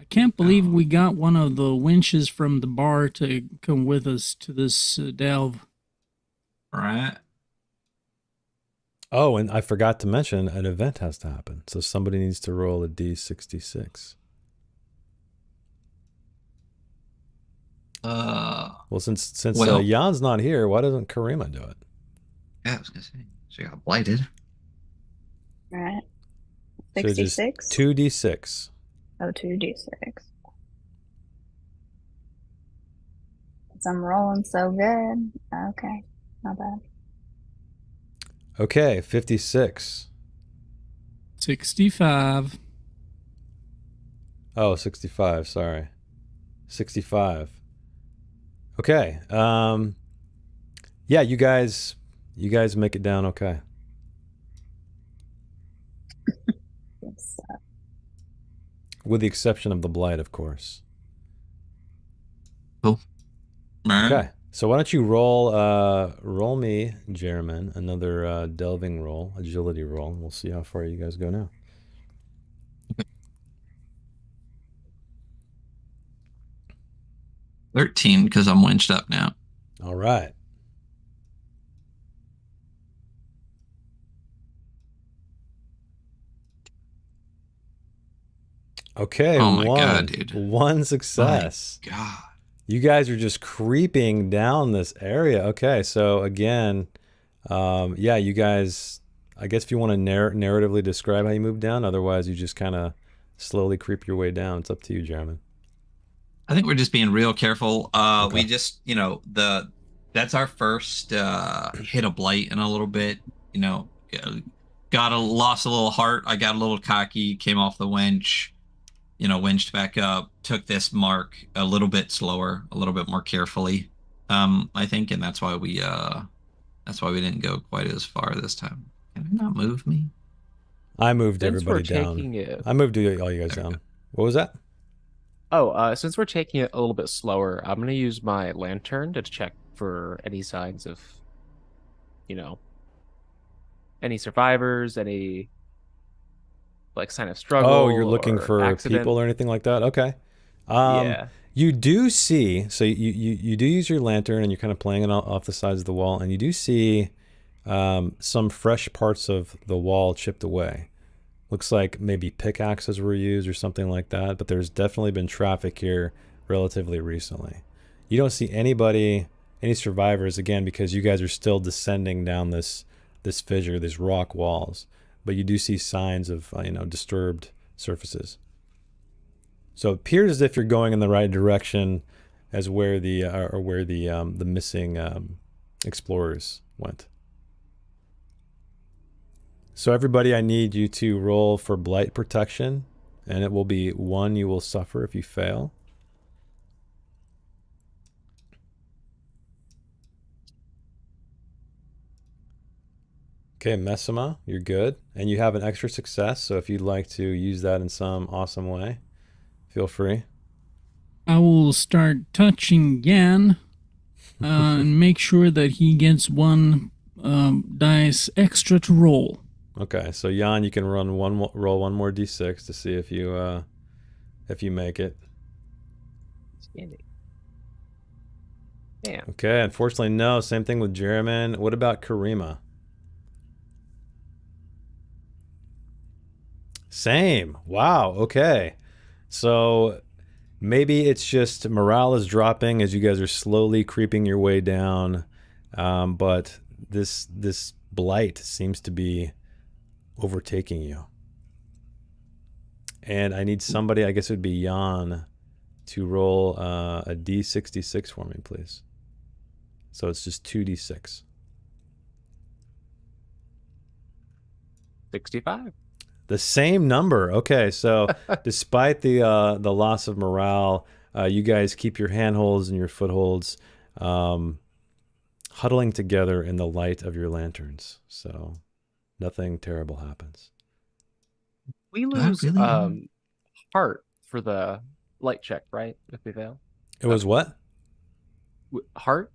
S5: I can't believe we got one of the winches from the bar to come with us to this delve.
S4: Right.
S1: Oh, and I forgot to mention an event has to happen. So somebody needs to roll a D66. Well, since Jan's not here, why doesn't Karima do it?
S4: Yeah, I was gonna say she got blighted.
S2: All right.
S1: So just
S2: 66?
S1: 2d6.
S2: Oh, 2d6. I'm rolling so good. Okay, not bad.
S1: Okay, 56.
S5: 65.
S1: Oh, 65, sorry. 65. Okay. Yeah, you guys make it down okay.
S2: Yes.
S1: With the exception of the blight, of course.
S4: Cool.
S1: Okay. So why don't you roll me, Jeremy, another delving roll, agility roll, and we'll see how far you guys go now.
S4: Okay. 13 because I'm winched up now.
S1: All right. Okay.
S4: Oh my God, dude.
S1: One success.
S4: My God.
S1: You guys are just creeping down this area. Okay, so again, yeah, you guys, I guess if you want to narratively describe how you move down, otherwise you just kind of slowly creep your way down. It's up to you, Jeremy.
S4: I think we're just being real careful.
S1: Okay.
S4: We just, that's our first hit of blight in a little bit. Lost a little heart. I got a little cocky, came off the winch. Winched back up, took this mark a little bit slower, a little bit more carefully, I think, and that's why we didn't go quite as far this time. Can I not move me?
S1: I moved
S3: Since
S1: everybody
S3: we're
S1: down.
S3: taking it-
S1: I moved all you guys down. What was that?
S3: Oh, since we're taking it a little bit slower, I'm gonna use my lantern to check for any signs of, any survivors, any sign of struggle.
S1: Oh, you're looking
S3: or
S1: for
S3: accident.
S1: people or anything like that? Okay.
S3: Yeah.
S1: You do see, so you do use your lantern and you're kind of playing it off the sides of the wall, and you do see some fresh parts of the wall chipped away. Looks like maybe pickaxes were used or something like that, but there's definitely been traffic here relatively recently. You don't see any survivors, again, because you guys are still descending down this fissure, these rock walls. But you do see signs of disturbed surfaces. So it appears as if you're going in the right direction as where the missing explorers went. So everybody, I need you to roll for blight protection, and it will be 1 you will suffer if you fail. Okay, Messima, you're good. And you have an extra success, so if you'd like to use that in some awesome way, feel free.
S5: I will start touching Jan and make sure that he gets one dice extra to roll.
S1: Okay, so Jan, you can roll one more d6 to see if you make it.
S3: Damn.
S1: Okay, unfortunately, no. Same thing with Jeremy. What about Karima? Same. Wow. Okay. So maybe it's just morale is dropping as you guys are slowly creeping your way down, but this blight seems to be overtaking you. And I need somebody, I guess it would be Jan, to roll a d66 for me, please. So it's just 2d6.
S3: 65.
S1: The same number. Okay, so despite the loss of morale, you guys keep your handholds and your footholds huddling together in the light of your lanterns. So nothing terrible happens.
S3: We lose
S4: really?
S3: heart for the light check, right? If we fail.
S1: It was what?
S3: Heart?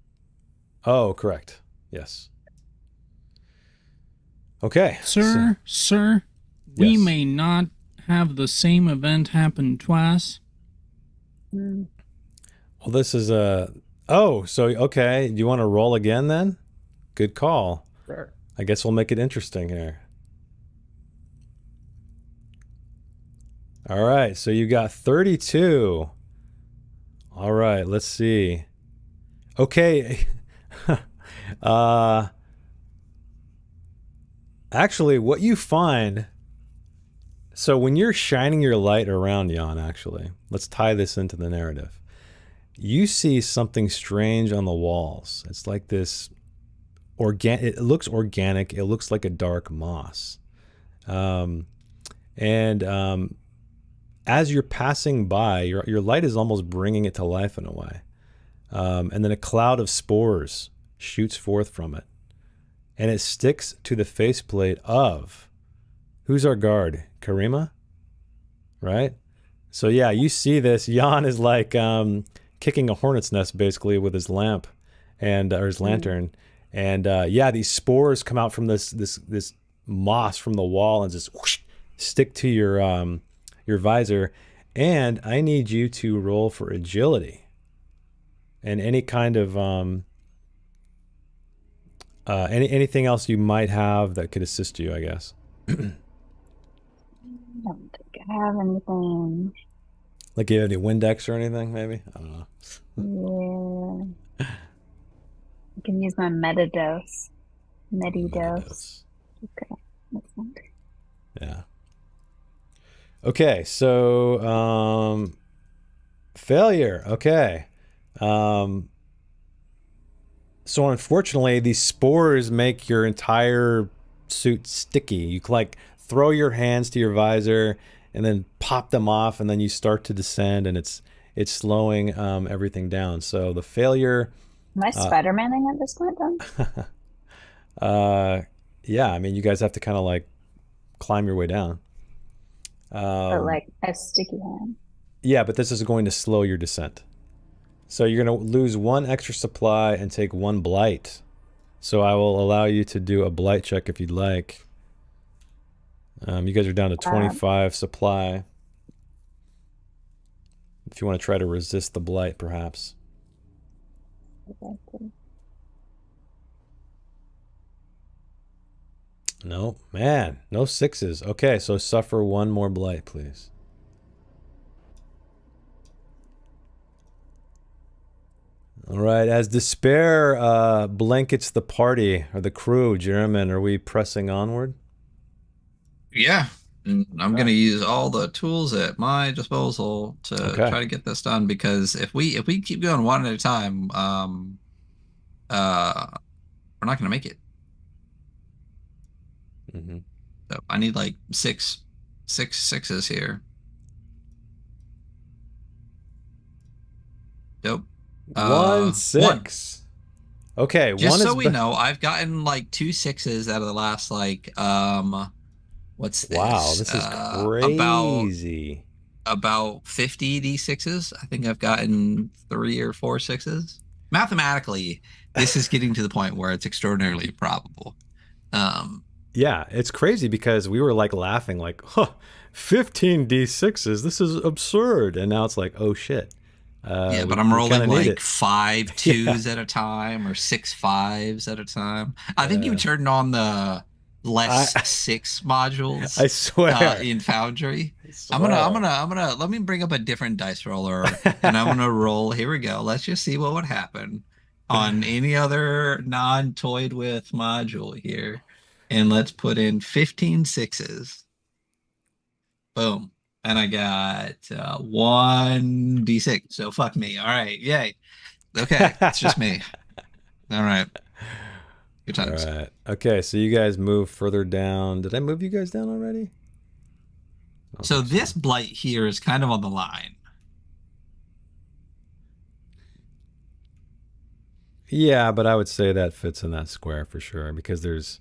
S1: Oh, correct. Yes. Okay.
S5: Sir, we
S1: Yes.
S5: may not have the same event happen twice.
S2: Mm.
S1: Well, this is a... Oh, so, okay. Do you want to roll again then? Good call.
S3: Sure.
S1: I guess we'll make it interesting here. All right, so you got 32. All right, let's see. Okay. Actually, what you find... So when you're shining your light around, Jan, actually, let's tie this into the narrative. You see something strange on the walls. It's like this... It looks organic. It looks like a dark moss. As you're passing by, your light is almost bringing it to life in a way. And then a cloud of spores shoots forth from it. And it sticks to the faceplate of... Who's our guard? Karima? Right? So yeah, you see this. Jan is like kicking a hornet's nest basically with his lamp or his lantern. And yeah, these spores come out from this moss from the wall and just whoosh, stick to your visor. And I need you to roll for agility and any kind of anything else you might have that could assist you, I guess.
S2: I don't think I have anything.
S1: Like you have any Windex or anything, maybe? I don't know.
S2: Yeah. I can use my metadose. Medidose.
S1: Metadose.
S2: Okay. That's not...
S1: Yeah. Okay, so failure. Okay. So unfortunately, these spores make your entire suit sticky. You like throw your hands to your visor and then pop them off, and then you start to descend, and it's slowing everything down. So the failure.
S2: Am I Spider-Manning at this point then?
S1: Yeah, I mean, you guys have to kind of like climb your way down.
S2: But like a sticky hand.
S1: Yeah, but this is going to slow your descent. So you're going to lose 1 extra supply and take 1 blight. So I will allow you to do a blight check if you'd like. You guys are down to 25 supply. If you want to try to resist the blight, perhaps. No, man, no 6s. Okay, so suffer 1 more blight, please. All right, as despair blankets the party or the crew, Jeremy, are we pressing onward?
S4: Yeah. And I'm going to use all the tools at my disposal to try to get this done, because if we keep going one at a time, we're not going to make it.
S1: Mm-hmm.
S4: So I need like six sixes here. Dope.
S1: 1 6. Okay,
S4: just
S1: one
S4: so
S1: is
S4: we know, I've gotten like 2 6s out of the last like what's this?
S1: Wow, this is crazy.
S4: About 50 d6s. I think I've gotten 3 or 4 6s. Mathematically, this is getting to the point where it's extraordinarily probable.
S1: Yeah, it's crazy because we were like laughing like, huh, 15 d6s, this is absurd. And now it's like, oh shit.
S4: Yeah, but I'm rolling like 5 2s at a time or 6 5s at a time. I think you turned on the less 6 modules
S1: I swear.
S4: in Foundry.
S1: I
S4: I'm
S1: swear.
S4: gonna let me bring up a different dice roller and I'm gonna roll. Here we go. Let's just see what would happen on any other non-toyed with module here. And let's put in 15 sixes. Boom. And I got 1d6. So fuck me. All right. Yay. Okay. It's just me. All right. Good times.
S1: All right. Okay, so you guys move further down. Did I move you guys down already?
S4: So this blight here is kind of on the line.
S1: Yeah, but I would say that fits in that square for sure because there's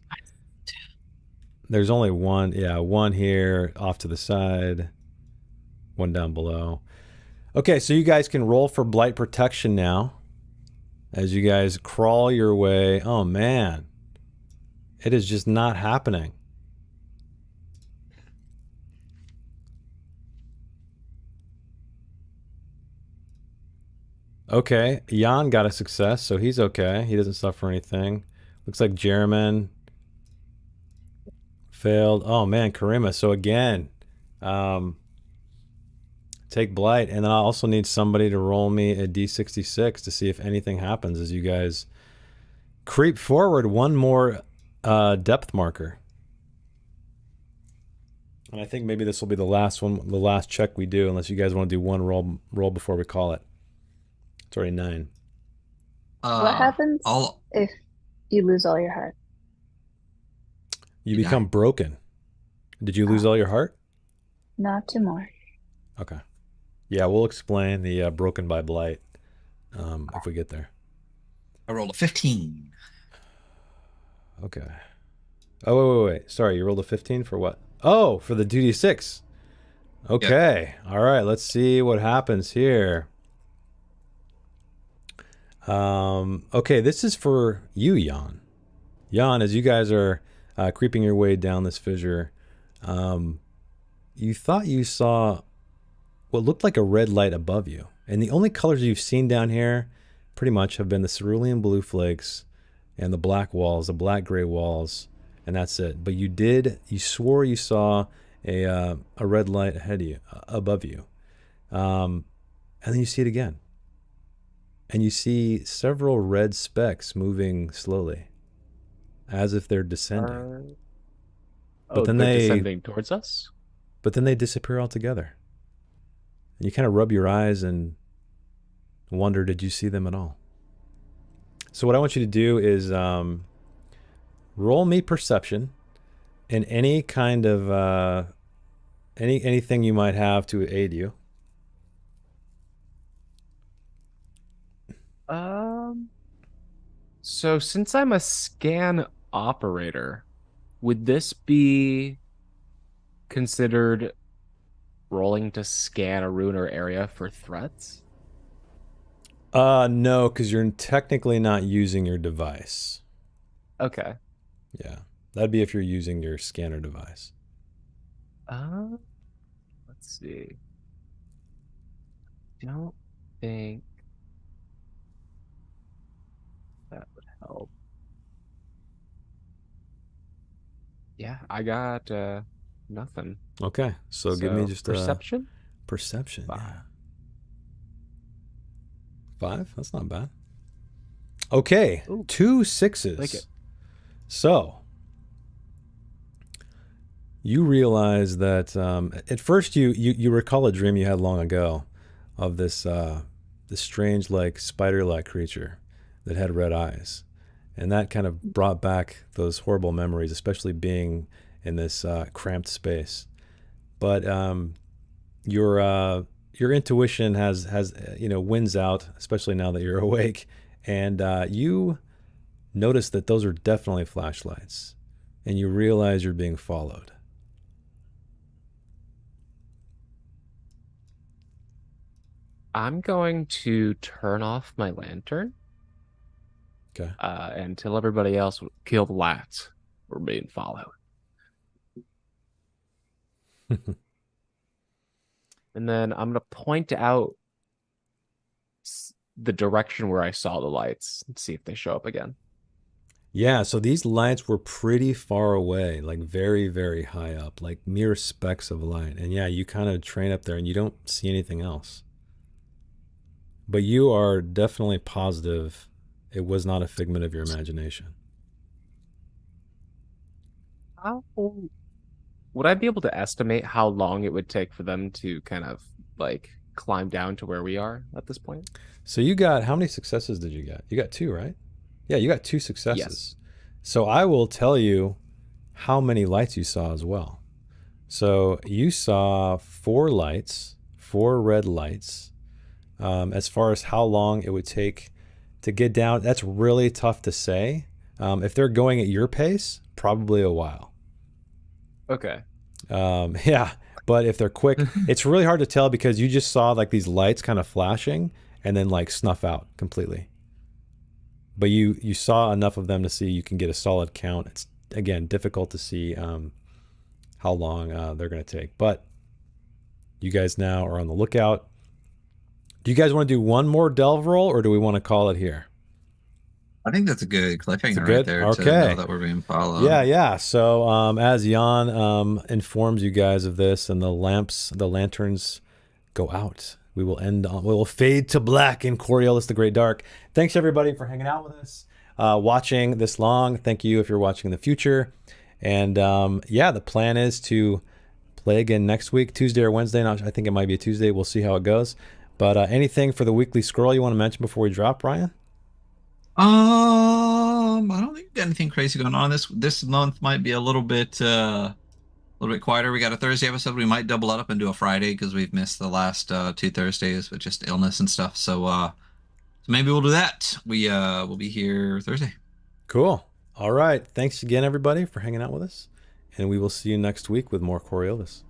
S1: only one. Yeah, one here off to the side, one down below. Okay, so you guys can roll for blight protection now. As you guys crawl your way. Oh man, it is just not happening. Okay, Jan got a success, so he's okay. He doesn't suffer anything. Looks like Jeremy failed. Oh man, Karima. So again, take blight, and then I also need somebody to roll me a d66 to see if anything happens as you guys creep forward one more depth marker. And I think maybe this will be the last one, the last check we do, unless you guys want to do one roll before we call it. It's already 9.
S2: What happens if you lose all your heart?
S1: You become broken. Did you lose all your heart?
S2: Not 2 more.
S1: Okay. Yeah, we'll explain the broken by blight if we get there.
S4: I rolled a 15.
S1: Okay. Oh, wait. Sorry, you rolled a 15 for what? Oh, for the 2d6. Okay. Yep. All right, let's see what happens here. Okay, this is for you, Jan. Jan, as you guys are creeping your way down this fissure, you thought you saw what looked like a red light above you. And the only colors you've seen down here pretty much have been the cerulean blue flakes and the black walls, the black-gray walls, and that's it. But you swore you saw a red light ahead of you, above you. And then you see it again. And you see several red specks moving slowly, as if they're descending.
S3: But then they're descending towards us?
S1: But then they disappear altogether. And you kind of rub your eyes and wonder, did you see them at all? So what I want you to do is roll me perception and any kind of anything you might have to aid you.
S3: So since I'm a scan operator, would this be considered rolling to scan a rune or area for threats?
S1: No, because you're technically not using your device.
S3: Okay.
S1: Yeah, that'd be if you're using your scanner device.
S3: Let's see. Don't think that would help. Yeah, I got nothing.
S1: Okay, so give me just
S3: perception.
S1: Perception.
S3: 5.
S1: Yeah. 5? That's not bad. Okay. Ooh. 2 6s.
S3: Like it.
S1: So you realize that at first you recall a dream you had long ago of this strange like spider-like creature that had red eyes, and that kind of brought back those horrible memories, especially being in this cramped space. But your intuition has wins out, especially now that you're awake, and you notice that those are definitely flashlights, and you realize you're being followed.
S3: I'm going to turn off my lantern.
S1: Okay.
S3: And tell everybody else, kill the lights. We're being followed. And then I'm going to point out the direction where I saw the lights and see if they show up again.
S1: Yeah, so these lights were pretty far away, like very, very high up, like mere specks of light. And yeah, you kind of train up there and you don't see anything else. But you are definitely positive it was not a figment of your imagination.
S3: How would I be able to estimate how long it would take for them to kind of like climb down to where we are at this point?
S1: So you got, how many successes did you get? You got 2, right? Yeah, you got 2 successes.
S3: Yes.
S1: So I will tell you how many lights you saw as well. So you saw 4 lights, 4 red lights. As far as how long it would take to get down, that's really tough to say. If they're going at your pace, probably a while.
S3: Okay.
S1: Yeah, but if they're quick, it's really hard to tell because you just saw like these lights kind of flashing and then like snuff out completely. But you saw enough of them to see you can get a solid count. It's again difficult to see how long they're going to take. But you guys now are on the lookout. Do you guys want to do one more delve roll, or do we want to call it here?
S4: I think that's a good cliffhanger
S1: good?
S4: right there to
S1: Okay.
S4: know that we're being followed.
S1: Yeah. So as Jan informs you guys of this, and the lanterns go out, we will fade to black in Coriolis the Great Dark. Thanks everybody for hanging out with us, watching this long. Thank you if you're watching in the future. And yeah, the plan is to play again next week, Tuesday or Wednesday. Now, I think it might be a Tuesday. We'll see how it goes. But anything for the weekly scroll you want to mention before we drop, Ryan?
S4: I don't think we've got anything crazy going on. This month might be a little bit quieter. We got a Thursday episode. We might double it up and do a Friday because we've missed the last 2 Thursdays with just illness and stuff. So maybe we'll do that. We'll be here Thursday.
S1: Cool. All right. Thanks again, everybody, for hanging out with us. And we will see you next week with more Coriolis.